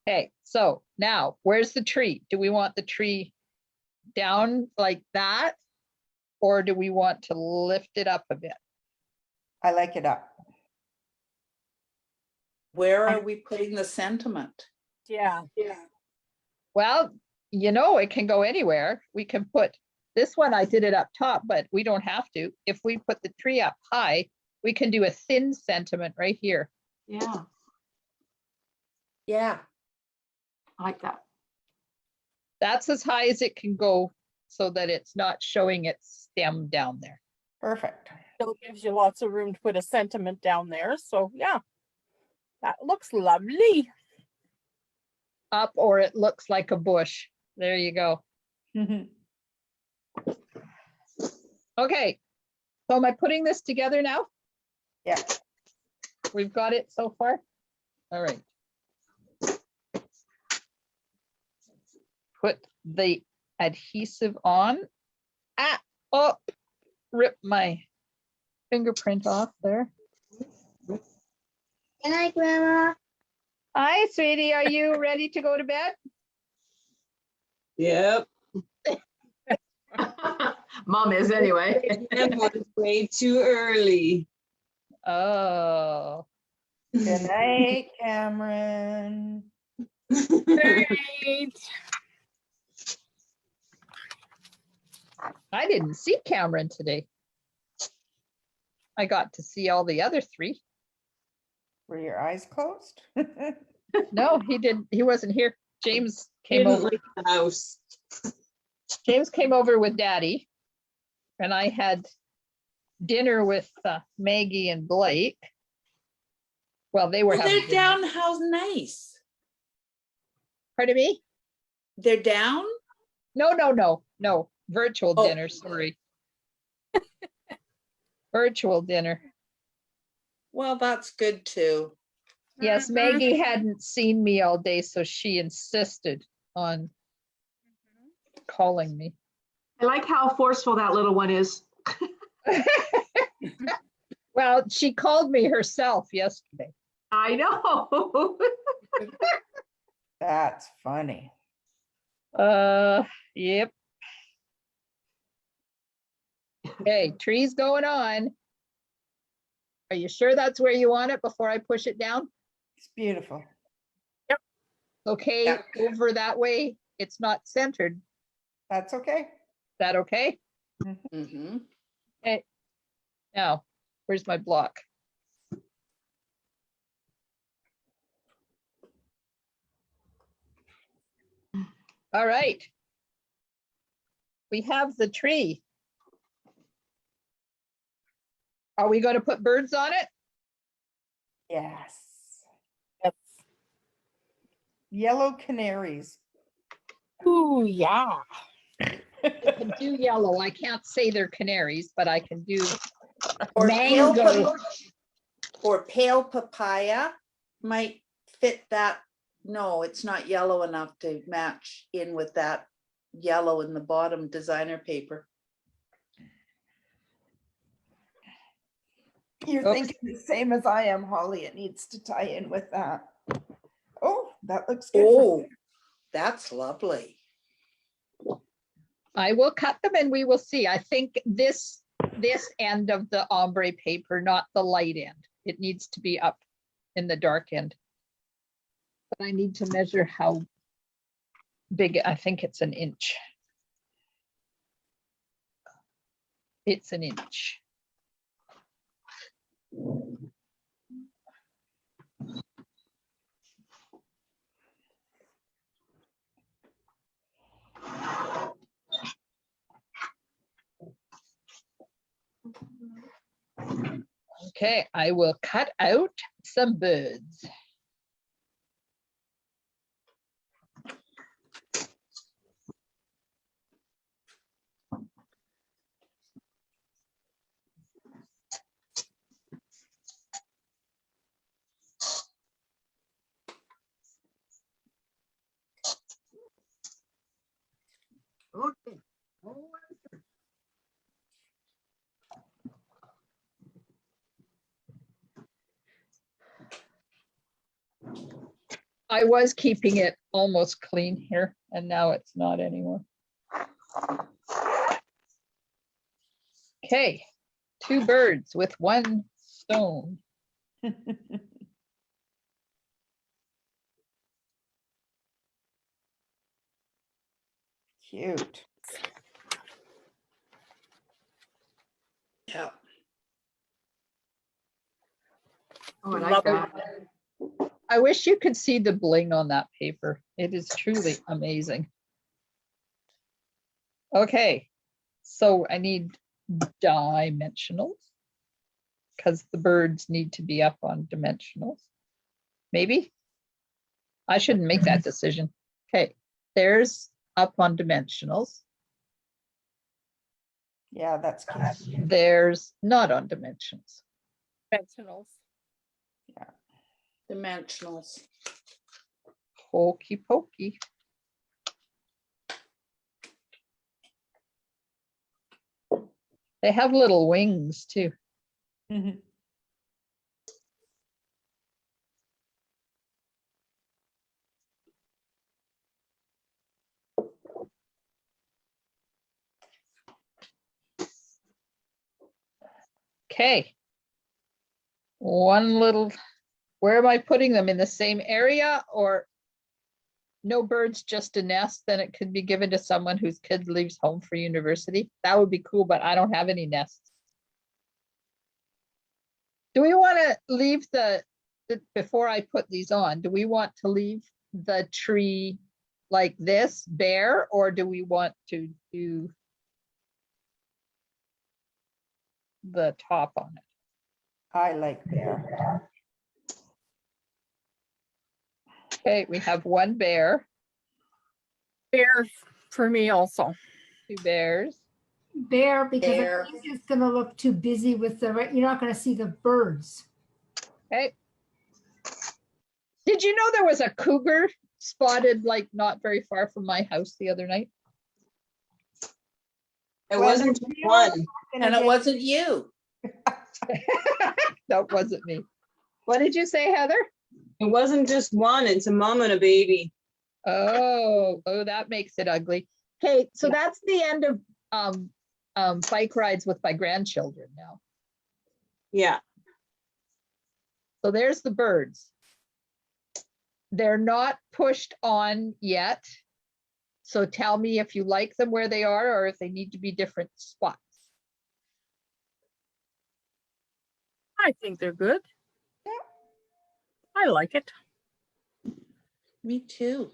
Okay, so now where's the tree? Do we want the tree down like that? Or do we want to lift it up a bit? I like it up. Where are we putting the sentiment? Yeah. Well, you know, it can go anywhere. We can put, this one I did it up top, but we don't have to. If we put the tree up high, we can do a thin sentiment right here. Yeah, Yeah, I like that. That's as high as it can go so that it's not showing its stem down there. Perfect. Still gives you lots of room to put a sentiment down there. So yeah, that looks lovely. Up or it looks like a bush. There you go. Okay, so am I putting this together now? Yeah. We've got it so far? All right. Put the adhesive on. Ah, oh, rip my fingerprint off there. Good night, Grandma. Hi, sweetie, are you ready to go to bed? Yep. Mom is anyway. And was way too early. Oh, Good night, Cameron. Great. I didn't see Cameron today. I got to see all the other three. Were your eyes closed? No, he didn't. He wasn't here. James came Didn't over. leave the house. James came over with Daddy, and I had dinner with Maggie and Blake. Well, they were well, having they're dinner. down. How nice. Pardon me? They're down? No. Virtual Oh. dinner, sorry. Virtual dinner. Well, that's good too. Yes, Maggie hadn't seen me all day, so she insisted on calling me. I like how forceful that little one is. Well, she called me herself yesterday. I know. That's funny. Yep. Okay, tree's going on. Are you sure that's where you want it before I push it down? It's beautiful. Okay, Yeah. over that way, it's not centered. Is That's okay. that okay? Mm-hmm. Okay. Now, where's my block? All right. We have the tree. Are we going to put birds on it? Yes. Yes. Yellow canaries. Ooh, yeah. I can do yellow. I can't say they're canaries, but I can do Or pale, mango. or pale papaya might fit that. No, it's not yellow enough to match in with that yellow in the bottom designer paper. You're Oops. thinking the same as I am, Holly. It needs to tie in with that. Oh, that looks good. Oh, that's lovely. I will cut them and we will see. I think this end of the ombre paper, not the light end. It needs to be up in the dark end. But I need to measure how big. I think it's an inch. It's an inch. Okay, I will cut out some birds. Okay. I was keeping it almost clean here and now it's not anymore. Okay, 2 birds with 1 stone. Cute. Yeah. Oh, I Love like that. I wish you could see the bling on that paper. It is truly amazing. Okay, so I need dimensionals because the birds need to be up on dimensionals. Maybe? I shouldn't make that decision. Okay, there's up on dimensionals. Yeah, that's cute. There's not on dimensions. Dimensionals. Dimensionals. Hokey pokey. They have little wings too. Mhm. Okay. One little, where am I putting them? In the same area or no birds, just a nest? Then it could be given to someone whose kid leaves home for university. That would be cool, but I don't have any nests. Do we want to leave before I put these on, do we want to leave the tree like this bare, or do we want to do the top on it? I like bear. Okay, we have 1 bear, Bear for me also. 2 bears. Bear, because I Bear. think it's gonna look too busy with you're not gonna see the birds. Okay. Did you know there was a cougar spotted like not very far from my house the other night? It Well, wasn't just one. And it wasn't you. That wasn't me. What did you say, Heather? It wasn't just one. It's a mom and a baby. Oh, that makes it ugly. Okay, so that's the end of bike rides with my grandchildren now. Yeah. So there's the birds. They're not pushed on yet. So tell me if you like them where they are or if they need to be different spots. I think they're good. Yeah. I like it. Me too.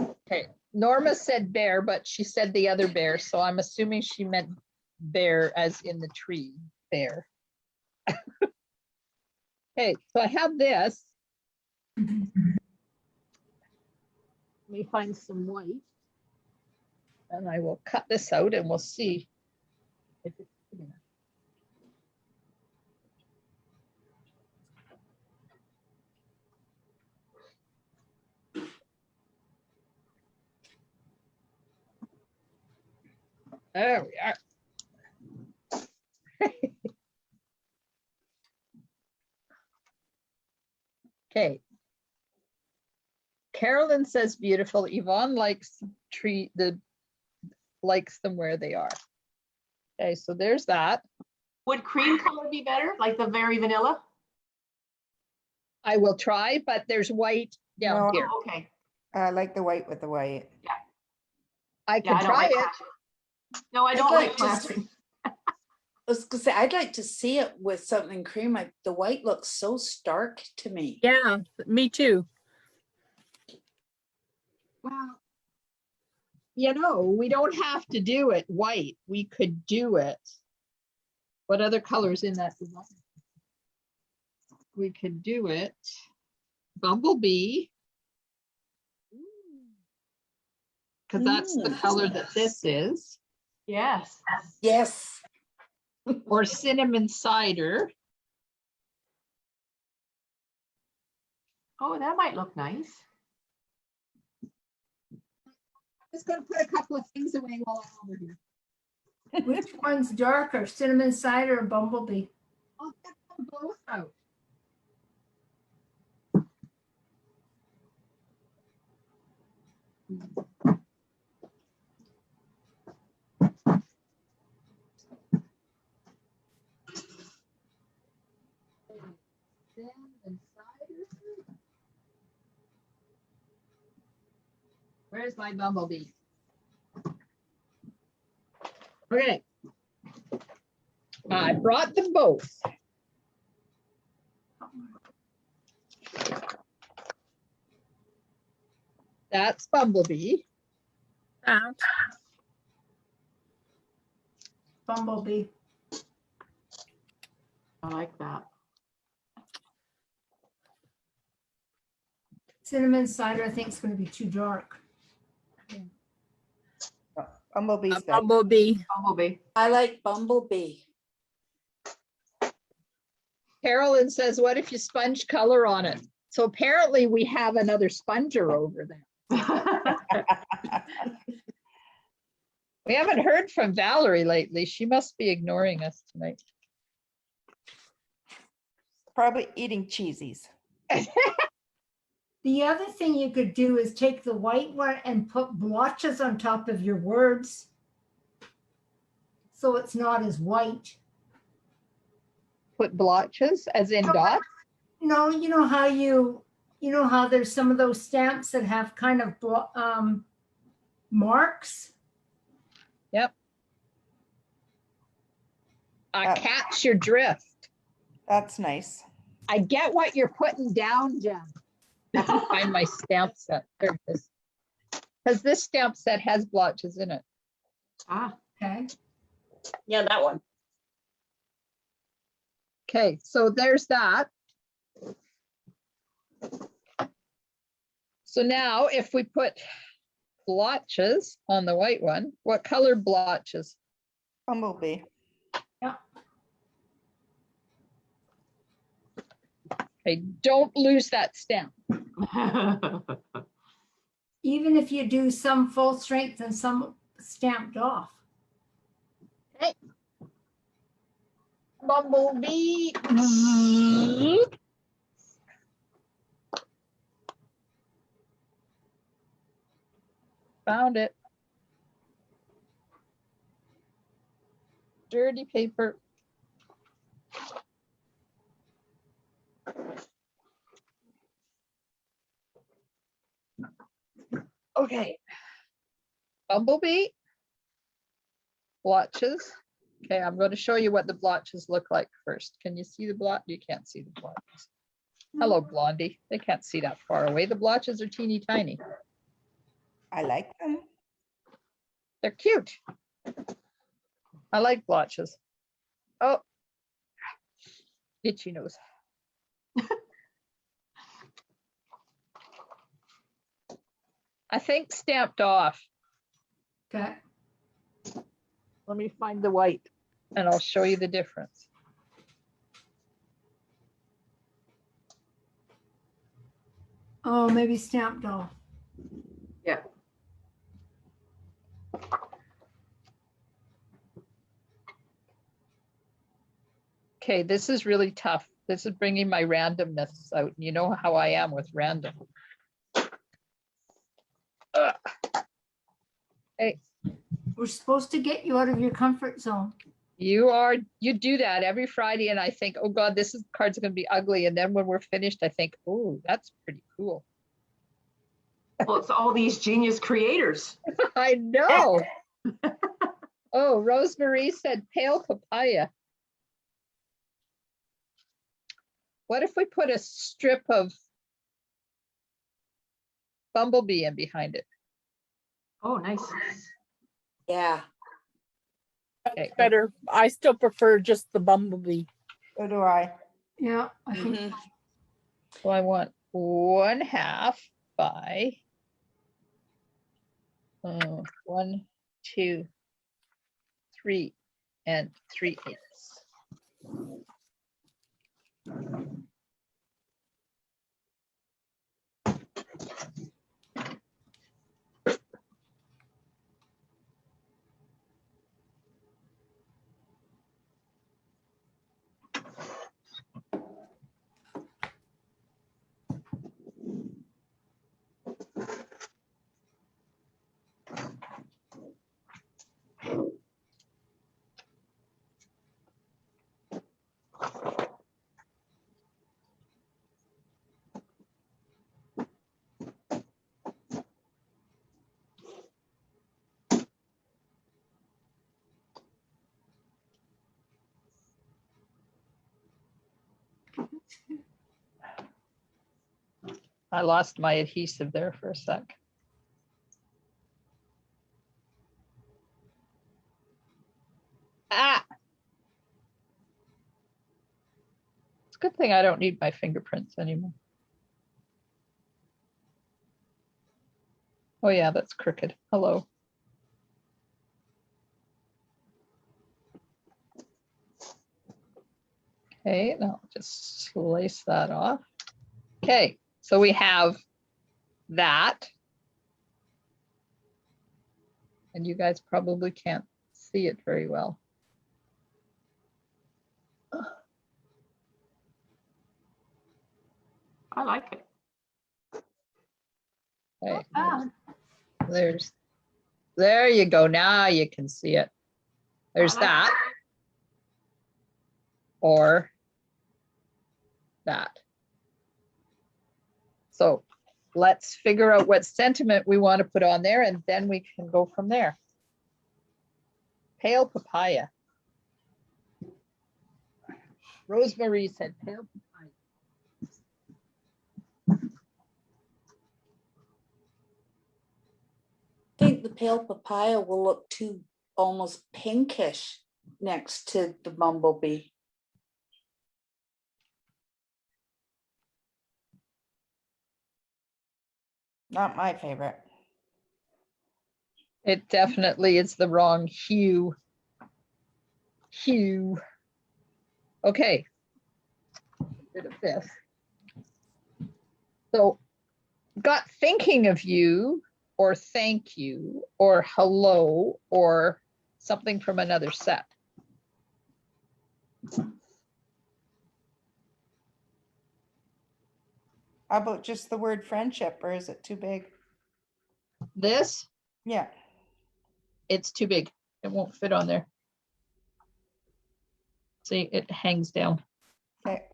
Okay, Norma said bear, but she said the other bear, so I'm assuming she meant bear as in the tree bear. Okay, so I have this. Let me find some white. And I will cut this out and we'll see if it's good enough. There we are. Okay. Carolyn says beautiful. Yvonne likes likes them where they are. Okay, so there's that. Would cream color be better, like the very vanilla? I will try, but there's white down No. here. Oh, okay. I like the white with the white. I Yeah, can I don't try like it. clashing. No, I I'd don't like like to clashing. I was gonna say, I'd like to see it with something cream. The white looks so stark to me. Yeah, me too. Well, you know, we don't have to do it white. We could do it. What other colors in that design? We could do it. Bumblebee. Because that's the color that this is. Yes. Yes. Or cinnamon cider. Oh, that might look nice. Just gonna put a couple of things away while I'm over here. Which one's darker, cinnamon cider or bumblebee? I'll get them both out. Cinnamon cider. Where's my bumblebee? Okay. I brought them both. That's Bumblebee. Found. Bumblebee. I like that. Cinnamon cider, I think is going to be too dark. Bumblebee's A good. bumblebee. Bumblebee. I like Bumblebee. Carolyn says, what if you sponge color on it? So apparently we have another sponger over there. We haven't heard from Valerie lately. She must be ignoring us tonight. Probably eating cheesies. The other thing you could do is take the white one and put blotches on top of your words. So it's not as white. Put blotches as in dots. No, you know how there's some of those stamps that have kind of marks. Yep. I catch your drift. That's nice. I get what you're putting down, Jen. I can find my stamp set. There it is. Because this stamp set has blotches in it. Ah, Okay. Yeah, that one. Okay, so there's that. So now if we put blotches on the white one, what color blotches? Bumblebee. Okay, don't lose that stamp. Even if you do some full strength and some stamped off. Okay. Bumblebee. Found it. Dirty paper. Okay. Bumblebee. Blotches. Okay, I'm going to show you what the blotches look like first. Can you see the blotch? You can't see the blotches. Hello, Blondie. They can't see that far away. The blotches are teeny tiny. I like them. They're cute. I like blotches. Oh, itchy nose. I think stamped off. Okay. Let me find the white and I'll show you the difference. Oh, maybe stamped off. yeah. Okay, this is really tough. This is bringing my randomness out. You know how I am with random. Hey, We're supposed to get you out of your comfort zone. you do that every Friday and I think, oh God, this card's gonna be ugly. And then when we're finished, I think, oh, that's pretty cool. Well, it's all these genius creators. I know. Oh, Rosemary said pale papaya. What if we put a strip of bumblebee in behind it? Oh, nice. Yeah. Okay. Better. I still prefer just the bumblebee. So do I. Yeah, I think Mhm. So I want 1/2 by 1, 2, 3 and 3/8. I lost my adhesive there for a sec. Ah! It's a good thing I don't need my fingerprints anymore. Oh yeah, that's crooked. Hello. Okay, now just slice that off. Okay, so we have that. And you guys probably can't see it very well. I like it. Okay, bad. there you go. Now you can see it. There's I like that. Or that. So let's figure out what sentiment we want to put on there, and then we can go from there. Pale papaya. Rosemary said pale papaya. I think the pale papaya will look too almost pinkish next to the bumblebee. Not my favorite. It definitely is the wrong hue. Okay. Bit of this. So got thinking of you, or thank you, or hello, or something from another set. How about just the word friendship, or is it too big? This, Yeah. it's too big. It won't fit on there. See, it hangs down. Okay.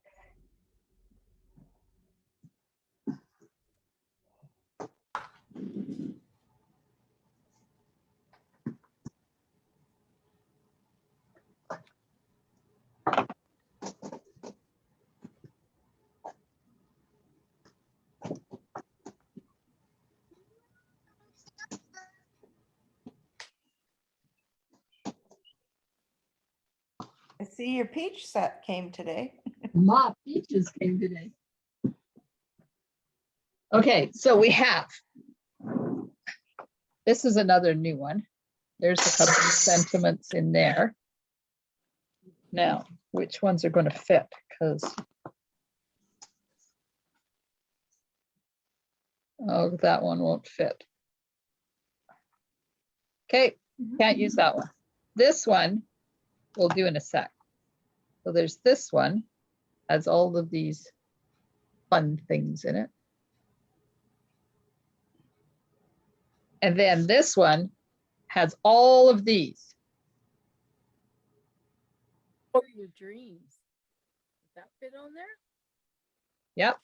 I see your peach set came today. Ma peaches came today. Okay, so we have, this is another new one. There's a couple of sentiments in there. Now, which ones are going to fit? Because, oh, that one won't fit. Okay, can't use that one. This one we'll do in a sec. So there's this one, has all of these fun things in it. And then this one has all of these. Or your dreams. Does that fit on there? Yep,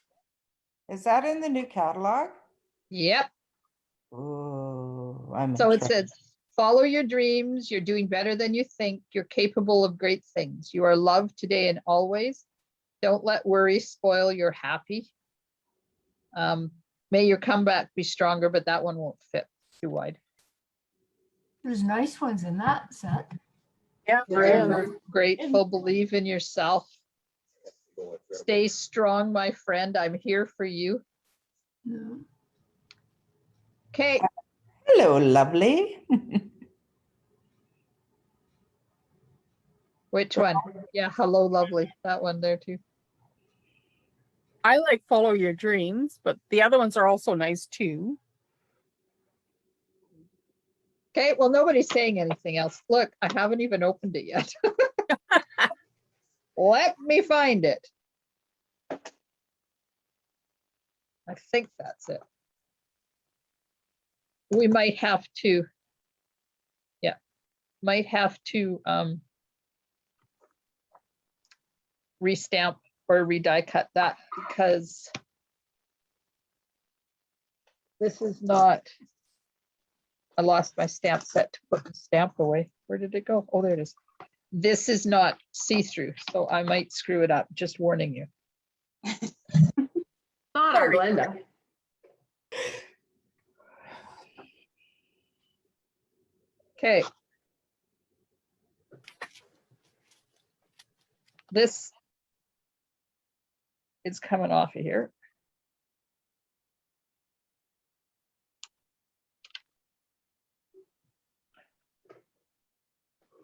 Is that in the new catalog? yep. Oh, I'm So it interested. says, follow your dreams. You're doing better than you think. You're capable of great things. You are loved today and always. Don't let worry spoil your happy. May your comeback be stronger, but that one won't fit, too wide. There's nice ones in that set. Yeah. Remember, grateful, believe in yourself. Stay strong, my friend. I'm here for you. Yeah. Okay, Hello, lovely. which one? Yeah, hello, lovely. That one there too. I like Follow Your Dreams, but the other ones are also nice too. Okay, well, nobody's saying anything else. Look, I haven't even opened it yet. Let me find it. I think that's it. We might have to, yeah, might have to restamp or re-die cut that because this is not, I lost my stamp set to put the stamp away. Where did it go? Oh, there it is. This is not see-through, so I might screw it up, just warning you. Not our Glenda. Okay. This is coming off of here.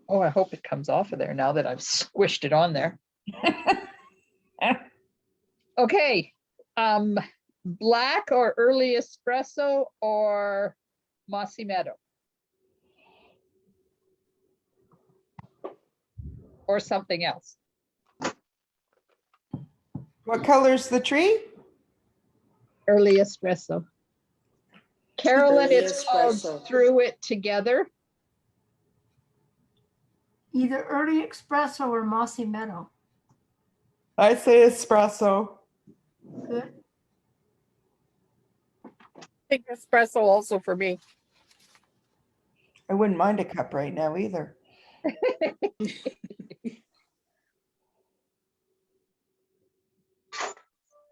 Oh, I hope it comes off of there now that I've squished it on there. Okay, black or early espresso or Mossy Meadow? Or something else. What color's the tree? Early espresso. Carolyn, Early it's called espresso. Through It Together. Either early espresso or Mossy Meadow. I say espresso. Good. Take espresso also for me. I wouldn't mind a cup right now either.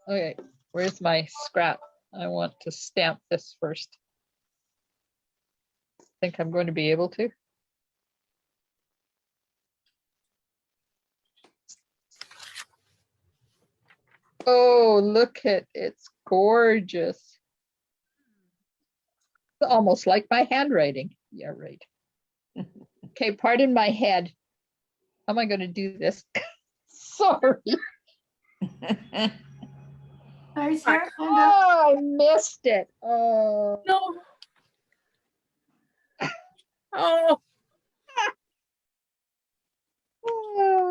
Okay, where's my scrap? I want to stamp this first. Think I'm going to be able to. Oh, look at it's gorgeous. It's almost like my handwriting. Yeah, right. Okay, pardon my head. How am I going to do this? Sorry. Nice hair, Glenda. Oh, I missed it. Oh. No. Oh,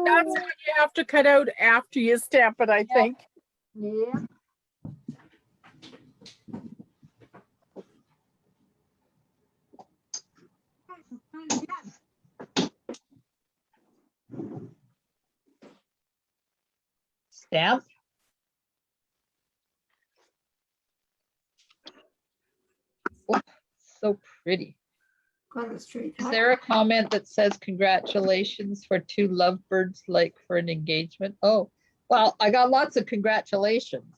that's what you have to cut out after you stamp it, I think. Yeah. Stamp. Oh, so pretty. Got it straight. Is there a comment that says congratulations for two lovebirds like for an engagement? Oh, well, I got lots of congratulations.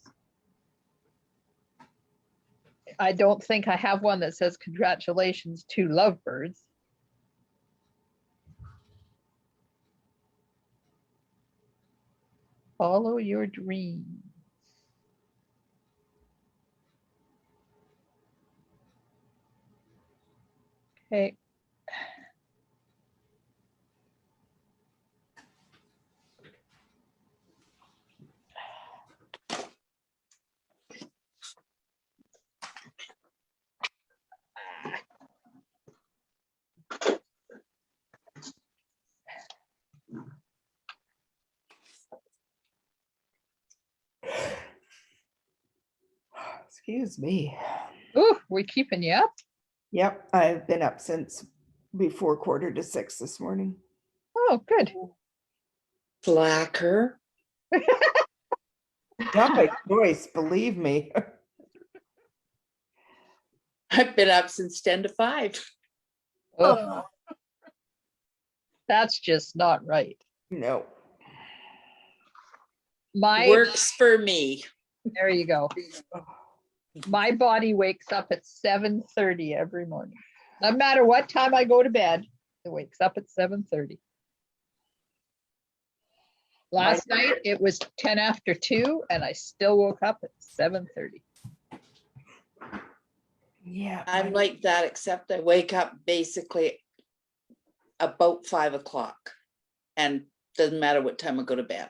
I don't think I have one that says congratulations to lovebirds. Follow your dreams. Okay. Excuse me. Ooh, we keeping you up? Yep, I've been up since before 5:45 this morning. Oh, good. Slacker. Not by choice, believe me. I've been up since 10 to 5. Oh, that's just not right. No. My Works for me. There you go. My body wakes up at 7:30 every morning. No matter what time I go to bed, it wakes up at 7:30. Last night, it was 10 after 2 and I still woke up at 7:30. Yeah. I'm like that, except I wake up basically about 5 o'clock. And doesn't matter what time I go to bed.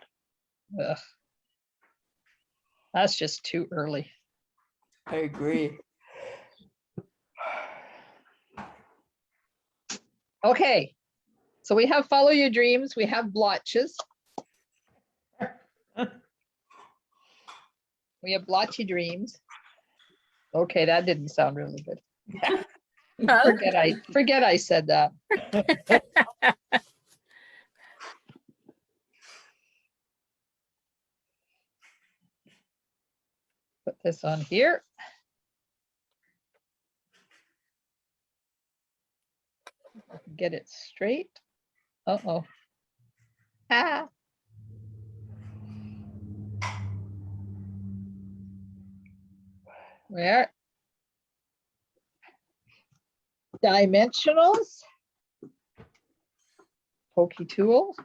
Ugh. That's just too early. I agree. Okay, so we have follow your dreams, we have blotches. We have blotchy dreams. Okay, that didn't sound really good. Forget I said that. Put this on here. Get it straight. Uh-oh. Ah. Where? Dimensionals. Pokey tool.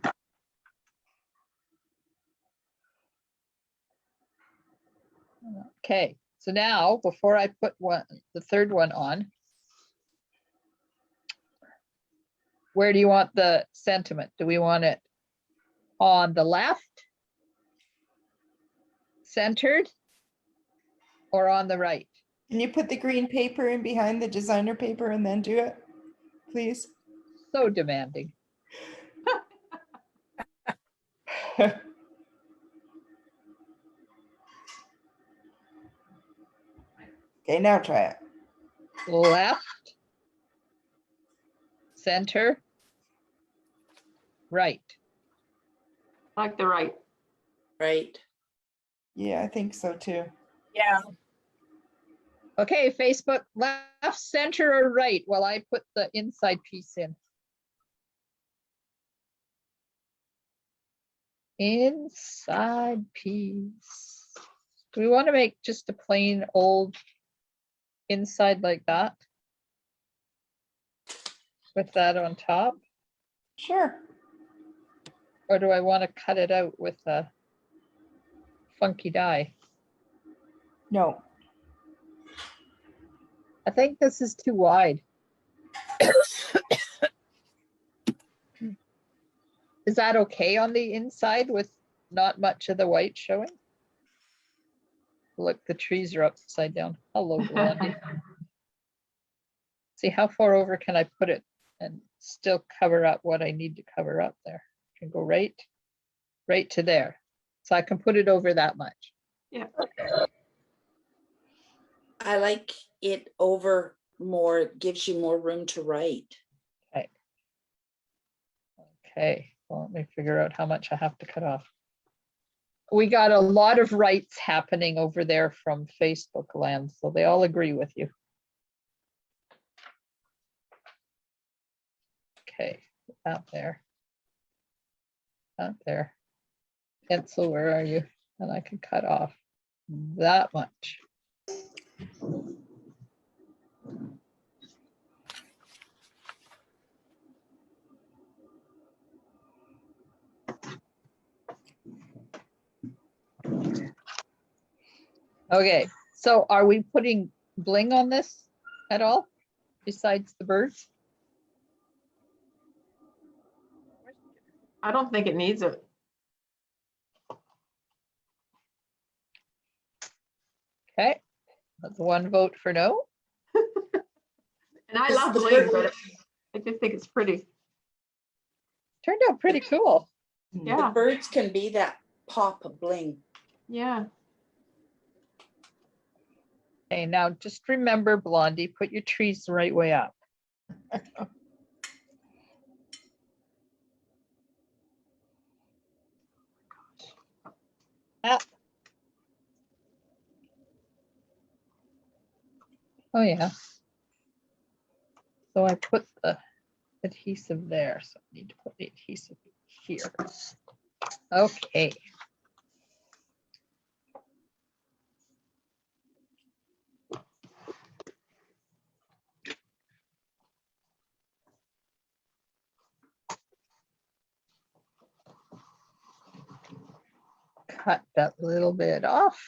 Okay, so now before I put the third one on, where do you want the sentiment? Do we want it on the left, centered, or on the right? Can you put the green paper in behind the designer paper and then do it, please? So demanding. Okay, now try it. Left, center, right. Like the right. Right. Yeah, I think so too. Yeah. Okay, Facebook, left, center, or right while I put the inside piece in. Inside piece. Do we want to make just a plain old inside like that? With that on top? Sure. Or do I want to cut it out with a funky die? No. I think this is too wide. Is that okay on the inside with not much of the white showing? Look, the trees are upside down. Hello, Blondie. See, how far over can I put it and still cover up what I need to cover up there? Can go right to there. So I can put it over that much. Yeah. I like it over more, it gives you more room to write. Okay, well, let me figure out how much I have to cut off. We got a lot of rights happening over there from Facebook land, so they all agree with you. Okay, out there. Out there. Pencil, where are you? And I can cut off that much. Okay, so are we putting bling on this at all besides the birds? I don't think it needs it. Okay, that's one vote for no. And I Just love the bling, bird- but I just think it's pretty. Turned out pretty cool. The Yeah, birds can be that pop of bling. yeah. Okay, now just remember, Blondie, put your trees the right way up. Up. Oh, yeah. So I put the adhesive there, so I need to put the adhesive here. Okay. cut that little bit off.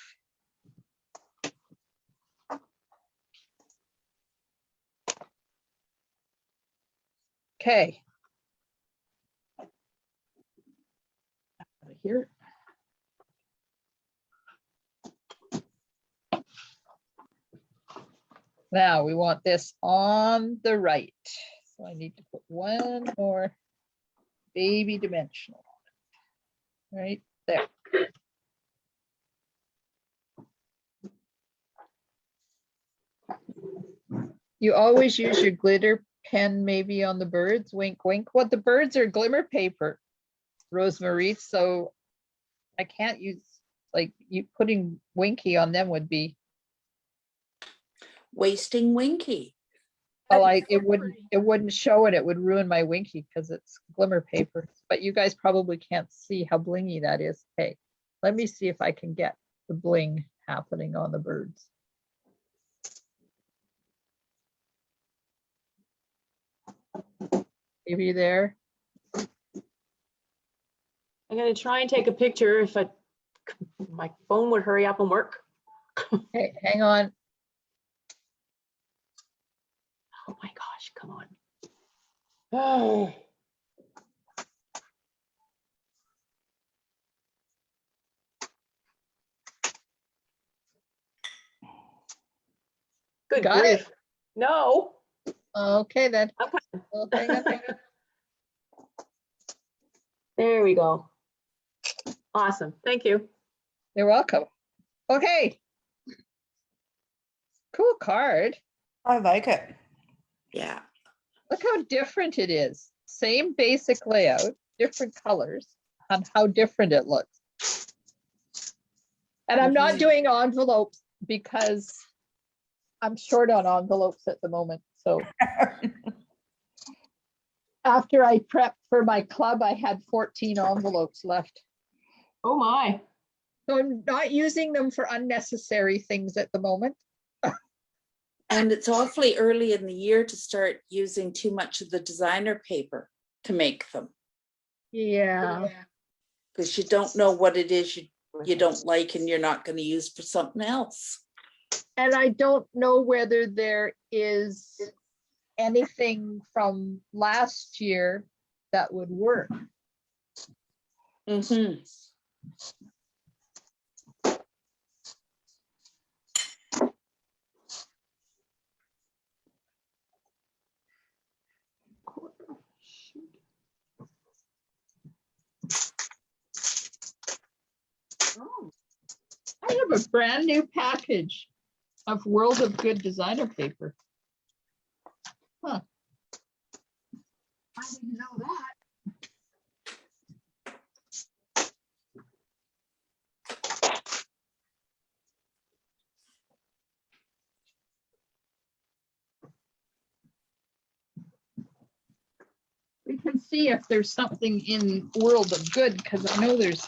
Okay. Here. Now we want this on the right. So I need to put one more baby dimensional on it, right there. You always use your glitter pen maybe on the birds, wink, wink. What the birds are glimmer paper, Rosemary, so I can't use, like, you putting Winky on them would be, Wasting Winky. well, like, it wouldn't show it, it would ruin my Winky because it's glimmer paper. But you guys probably can't see how blingy that is. Hey, let me see if I can get the bling happening on the birds. Maybe there. I'm gonna try and take a picture if my phone would hurry up and work. Hey, hang on. Oh my gosh, come on. Oh. Good Got it? grief. No. Okay, then. Okay. Well, hang on, hang on. There we go. Awesome. Thank you. You're welcome. Okay. Cool card. I like it. Yeah. Look how different it is. Same basic layout, different colors, and how different it looks. And I'm not doing envelopes because I'm short on envelopes at the moment. So after I prepped for my club, I had 14 envelopes left. Oh my. So I'm not using them for unnecessary things at the moment. And it's awfully early in the year to start using too much of the designer paper to make them, Yeah. because you don't know what it is you don't like and you're not going to use for something else. And I don't know whether there is anything from last year that would work. Mm-hmm. Oh, I have a brand new package of World of Good designer paper. Huh. I didn't know that. We can see if there's something in World of Good, because I know there's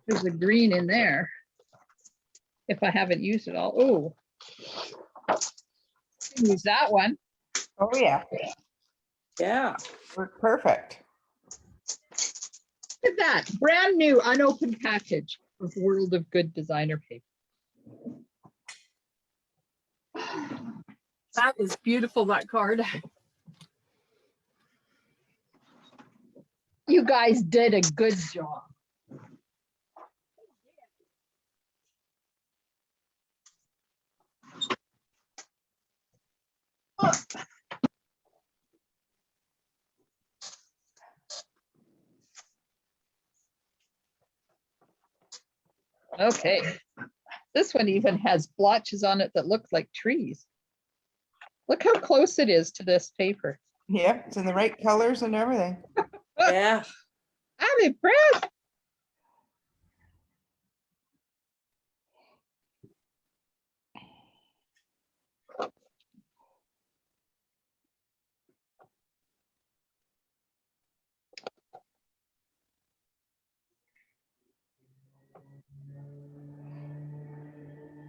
a green in there. If I haven't used it all. Oh, use that one. Oh, yeah. Yeah. Worked perfect. Look at that, brand new unopened package of World of Good designer paper. That is beautiful, that card. You guys did a good job. Okay, this one even has blotches on it that look like trees. Look how close it is to this paper. Yeah, it's in the right colors and everything. Yeah. I'm impressed.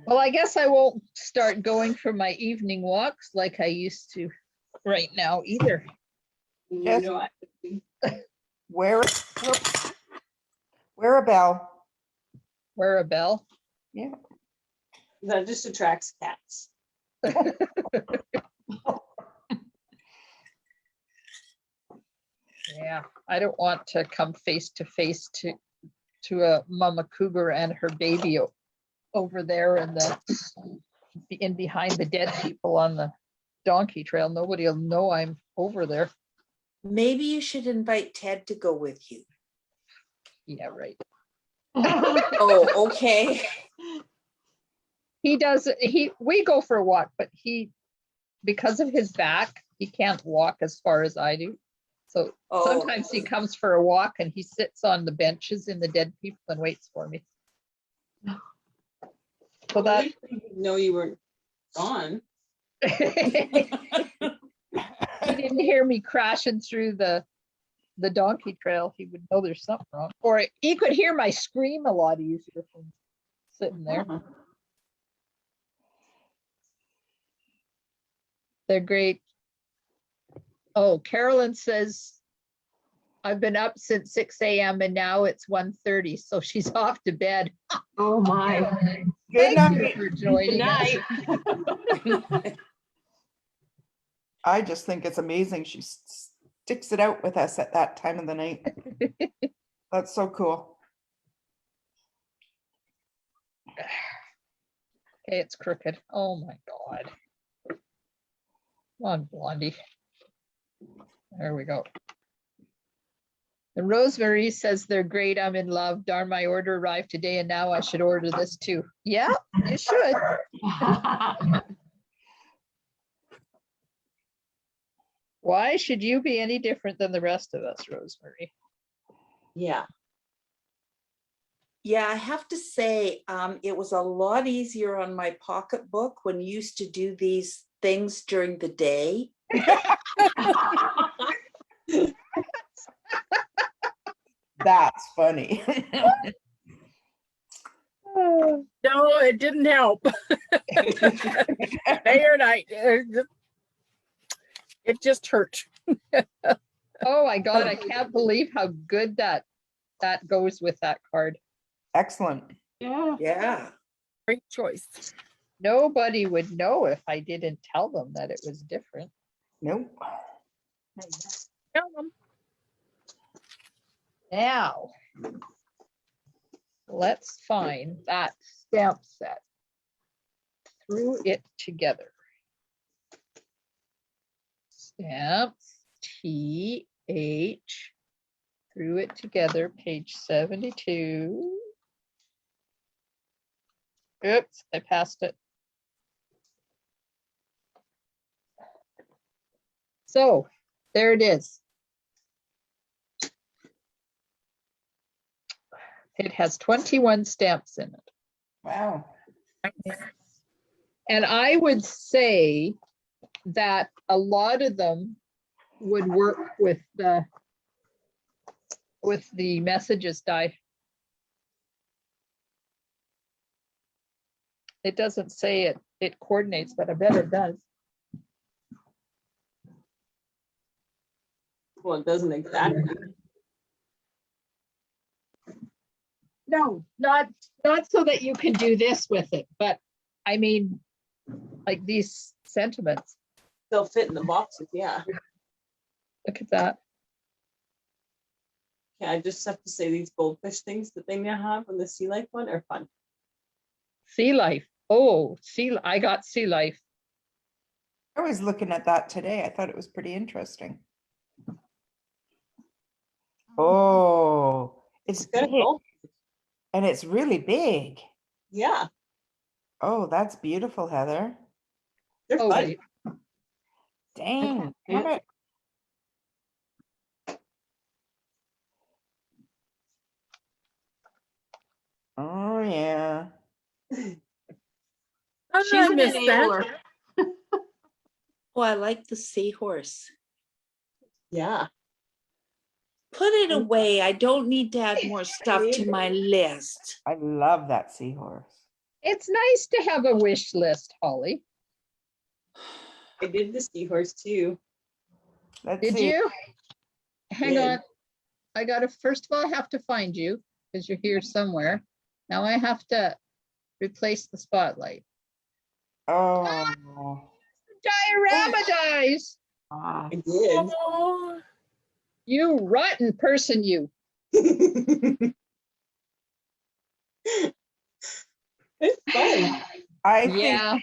Well, I guess I won't start going for my evening walks like I used to right now either. Yes. Wear Wear a bell. Wear a bell. Yeah. That just attracts cats. Yeah, I don't want to come face to face to a mama cougar and her baby over there in behind the dead people on the donkey trail. Nobody will know I'm over there. Maybe you should invite Ted to go with you. Yeah, right. Oh, okay. He does, we go for a walk, but because of his back, he can't walk as far as I do. So Oh. sometimes he comes for a walk and he sits on the benches in the dead people and waits for me. So that. I didn't know you were gone. He didn't hear me crashing through the donkey trail, he would know there's something wrong. Or he could hear my scream a lot easier from sitting there. Uh-huh. They're great. Oh, Carolyn says, I've been up since 6 a.m. and now it's 1:30, so she's off to bed. Oh, my. Good Thank you night. for Good joining us. night. I just think it's amazing she sticks it out with us at that time of the night. That's so cool. Okay, it's crooked. Oh my God. Come on, Blondie. There we go. And Rosemary says they're great. I'm in love. Darn, my order arrived today and now I should order this too. Yeah, you should. Why should you be any different than the rest of us, Rosemary? Yeah. Yeah, I have to say, it was a lot easier on my pocketbook when you used to do these things during the day. That's funny. Oh, No, it didn't help. Day or night. It just hurt. oh my God, I can't believe how good that goes with that card. Excellent. Yeah. Yeah. Great choice. Nobody would know if I didn't tell them that it was different. Nope. Tell 'em. Now, let's find that stamp set. Threw it together. Stamps, TH, threw it together, page 72. Oops, I passed it. So there it is. It has 21 stamps in it. Wow. And I would say that a lot of them would work with the messages die. It doesn't say it coordinates, but I bet it does. Well, it doesn't exactly. No, not so that you can do this with it, but I mean, like these sentiments. They'll fit in the boxes, yeah. Look at that. Yeah, I just have to say these goldfish things that they now have on the sea life one are fun. Sea life. Oh, I got sea life. I was looking at that today. I thought it was pretty interesting. Oh, it's Good. big, Oh, and it's really big. yeah, Oh, that's beautiful, Heather. they're Oh, fun. wait. Dang. Yeah. Damn it. Oh, yeah. I She's an missed that. enabler. Oh, I like the seahorse. Yeah. Put it away. I don't need to add more stuff to my list. I love that seahorse. It's nice to have a wish list, Holly. I did the seahorse too. Let's Did see. you? Hang Did. on. I gotta, first of all, I have to find you. because you're here somewhere. Now I have to replace the spotlight. Oh, Diorama dies. Ah, I did. Oh, You rotten person, you. It's fun. I think Yeah,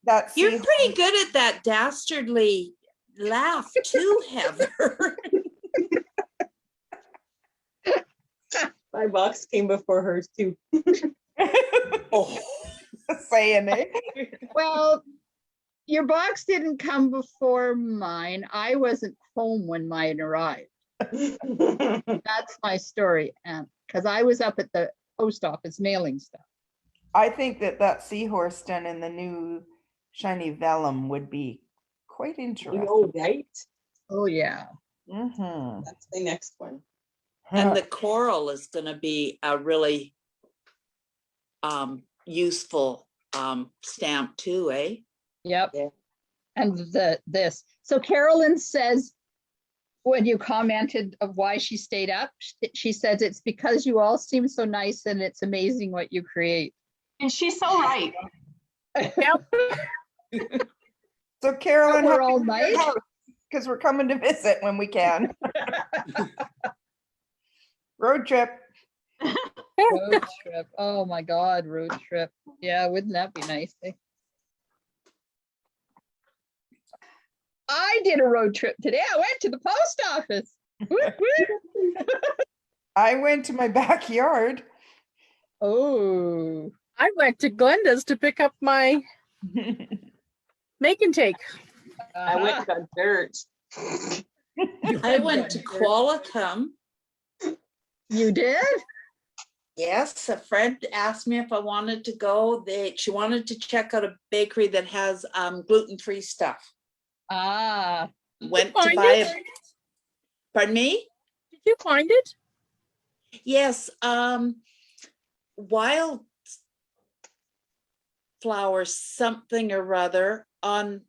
that's You're pretty good at that dastardly laugh too, Heather. My box came before hers too. Oh, saying it. well, your box didn't come before mine. I wasn't home when mine arrived. That's my story. And because I was up at the post office mailing stuff. I think that seahorse done in the new shiny vellum would be quite You interesting. know, right? Oh, yeah. Mm-hmm. That's the next one. and the coral is gonna be a really useful stamp too, eh? Yep. Yeah. And this. So Carolyn says, when you commented of why she stayed up, she says it's because you all seem so nice and it's amazing what you create. and she's so right. So Carolyn, We're all nice. because we're coming to visit when we can. Road trip. Road trip. Oh my God, road trip. Yeah, wouldn't that be nice? Eh? I did a road trip today. I went to the post office. Whoop, whoop. I went to my backyard. Oh, I went to Glenda's to pick up my make and take. I went uh-huh. and got dirt. I went to Qualicum. You did? Yes, a friend asked me if I wanted to go. She wanted to check out a bakery that has gluten-free stuff. Ah, Went to Find buy it? a, pardon me? Did you find it? Yes, wild flower something or other on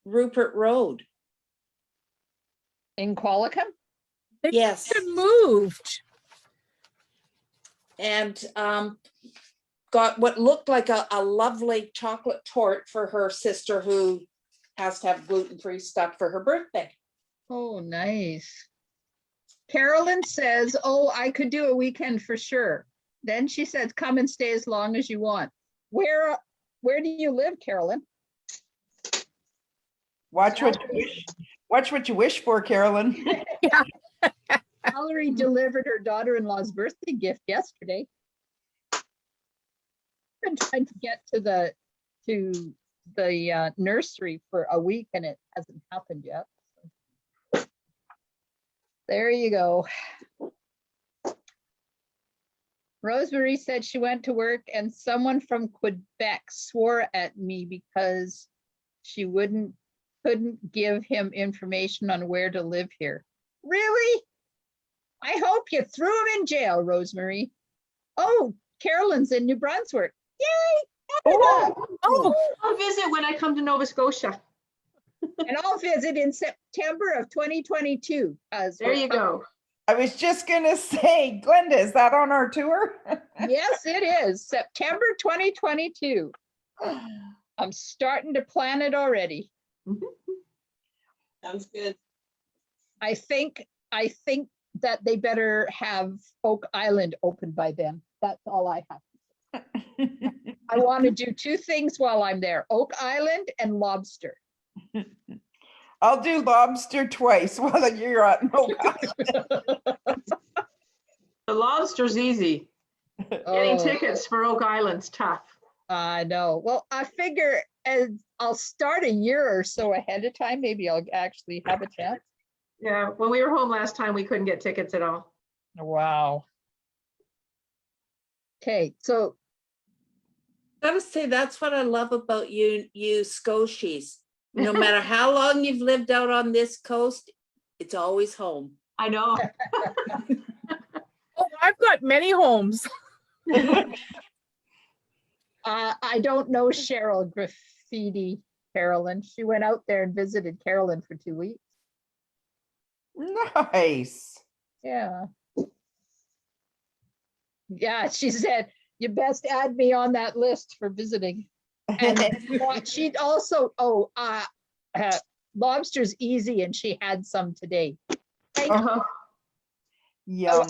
Rupert Road. in Qualicum? They Yes, had moved. and got what looked like a lovely chocolate tort for her sister who has to have gluten-free stuff for her birthday. Oh, nice. Carolyn says, oh, I could do a weekend for sure. Then she says, come and stay as long as you want. Where do you live, Carolyn? Watch what you wish for, Carolyn. Valerie delivered her daughter-in-law's birthday gift yesterday. Been trying to get to the nursery for a week and it hasn't happened yet. So. There you go. Rosemary said she went to work and someone from Quebec swore at me because she couldn't give him information on where to live here. Really? I hope you threw him in jail, Rosemary. Oh, Carolyn's in New Brunswick. Yay! Canada! Oh, I'll visit when I come to Nova Scotia. And I'll visit in September of 2022. There you go. I was just gonna say, Glenda, is that on our tour? Yes, it is September 2022. I'm starting to plan it already. Sounds good. I think that they better have Oak Island open by then. That's all I have. I want to do two things while I'm there, Oak Island and lobster. I'll do lobster twice while you're on Oak Island. The lobster's easy. Getting Oh, tickets for Oak Island's tough. I know. Well, I figure as I'll start a year or so ahead of time, maybe I'll actually have a chance. Yeah, when we were home last time, we couldn't get tickets at all. Wow. Okay, so Gotta say, that's what I love about you Scotias. No matter how long you've lived out on this coast, it's always home. I know. Oh, I've got many homes. I don't know Cheryl Graffiti Carolyn. She went out there and visited Carolyn for 2 weeks. Nice. Yeah. Yeah, she said, you best add me on that list for visiting. And she'd also, lobster's easy, and she had some today. Uh-huh. Yum.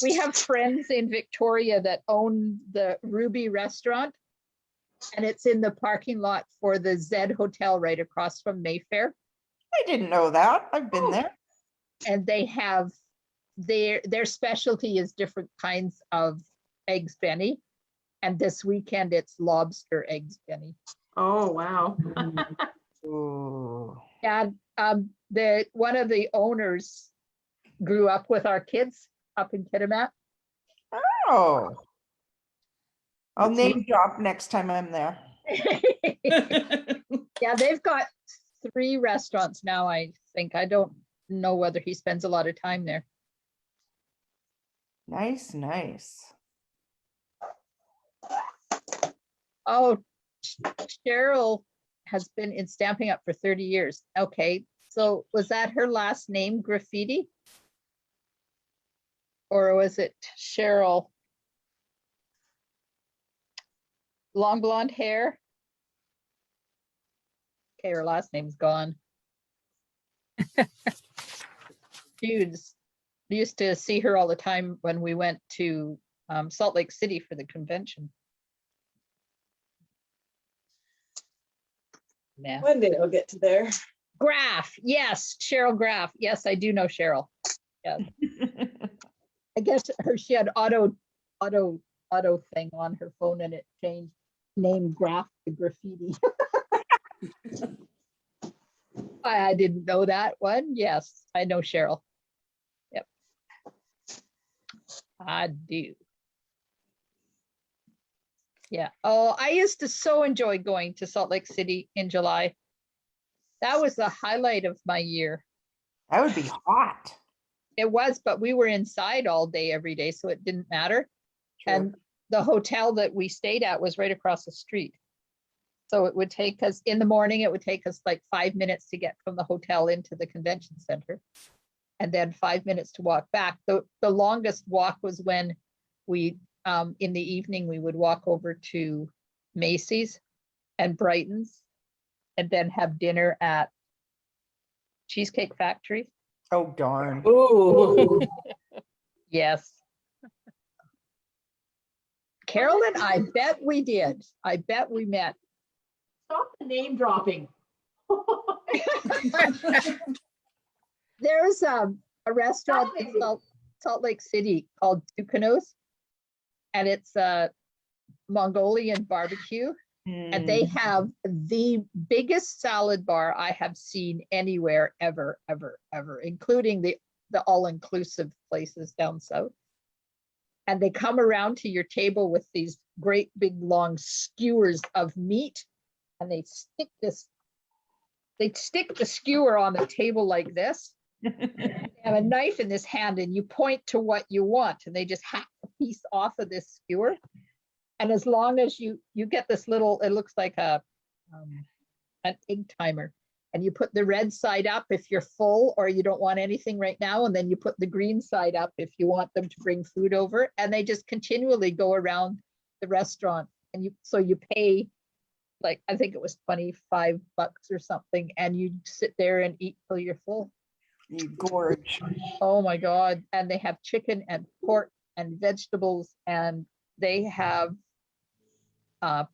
We have friends in Victoria that own the Ruby restaurant, and it's in the parking lot for the Zed Hotel right across from Mayfair. I didn't know that. I've been there. And they have their specialty is different kinds of eggs Benny. And this weekend it's lobster eggs Benny. Oh, wow. Ooh. And one of the owners grew up with our kids up in Kitimat. Oh. I'll name drop next time I'm there. Yeah, they've got 3 restaurants now, I think. I don't know whether he spends a lot of time there. Nice, nice. Oh, Cheryl has been in Stampin' Up for 30 years. Okay, so was that her last name, Graffiti? Or was it Cheryl? Long blonde hair? Okay, her last name's gone. Dudes, used to see her all the time when we went to Salt Lake City for the convention. Yeah. One day I'll get to there. Graff, yes, Cheryl Graff. Yes, I do know Cheryl. Yeah. I guess she had auto thing on her phone, and it changed name Graff to Graffiti. I didn't know that one. Yes, I know Cheryl. Yep. I do. Yeah. Oh, I used to so enjoy going to Salt Lake City in July. That was the highlight of my year. That would be hot. It was, but we were inside all day, every day, so it didn't matter. True. And the hotel that we stayed at was right across the street. So it would take us, in the morning, it would take us like 5 minutes to get from the hotel into the convention center. And then 5 minutes to walk back. The longest walk was when we, in the evening, we would walk over to Macy's and Brighton's, and then have dinner at Cheesecake Factory. Oh, darn. Ooh. Yes. Carolyn, I bet we did. I bet we met. Stop the name dropping. There's a restaurant in Salt Lake City called Tucano's, and it's a Mongolian barbecue. And they have the biggest salad bar I have seen anywhere ever, including the all-inclusive places down south. And they come around to your table with these great big long skewers of meat, and they stick the skewer on the table like this. They have a knife in this hand, and you point to what you want, and they just hack a piece off of this skewer. And as long as you get this little, it looks like an egg timer, and you put the red side up if you're full or you don't want anything right now, and then you put the green side up if you want them to bring food over, and they just continually go around the restaurant, and you pay, like, I think it was $25 or something, and you sit there and eat till you're full. You gorge. Oh my God. And they have chicken and pork and vegetables, and they have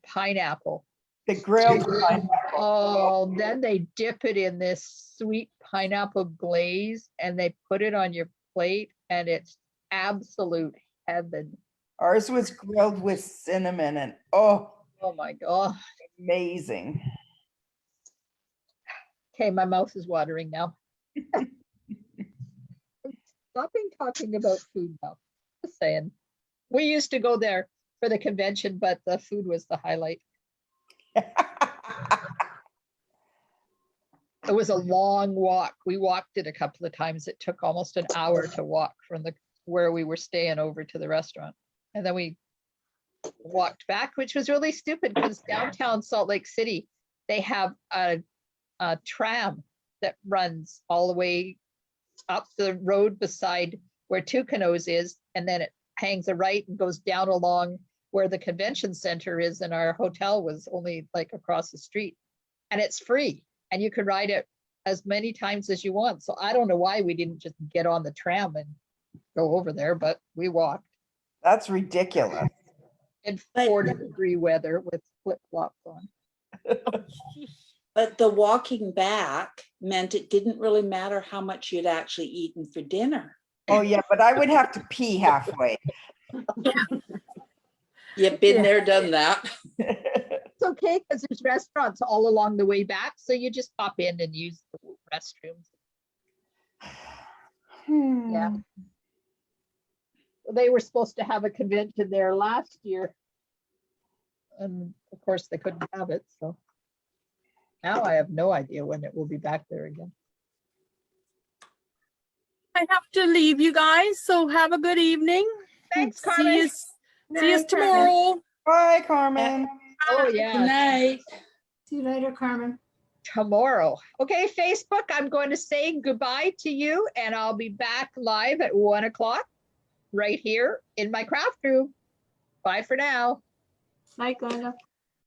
pineapple. The grilled pineapple. Oh, then they dip it in this sweet pineapple glaze, and they put it on your plate, and it's absolute heaven. Ours was grilled with cinnamon, and oh my God. Amazing. Okay, my mouth is watering now. Stopping talking about food now. Just saying. We used to go there for the convention, but the food was the highlight. It was a long walk. We walked it a couple of times. It took almost an hour to walk from where we were staying over to the restaurant. And then we walked back, which was really stupid because downtown Salt Lake City, they have a tram that runs all the way up the road beside where Tucano's is, and then it hangs a right and goes down along where the convention center is, and our hotel was only like across the street. And it's free, and you can ride it as many times as you want. So I don't know why we didn't just get on the tram and go over there, but we walked That's ridiculous. in But- 40-degree weather with flip-flops on. But the walking back meant it didn't really matter how much you'd actually eaten for dinner. Oh, yeah, but I would have to pee halfway. You've been Yeah. there, done that. It's okay because there's restaurants all along the way back, so you just pop in and use the restrooms. Yeah. They were supposed to have a convention there last year. And of course, they couldn't have it, so. Now I have no idea when it will be back there again. I have to leave you guys, so have a good evening. Thanks, See Carmen. you, see you tomorrow. Bye, Carmen. Oh, Good yeah, night. See you later, Carmen. tomorrow. Okay, Facebook, I'm going to say goodbye to you, and I'll be back live at 1 o'clock right here in my craft room. Bye for now. Night, Glenda.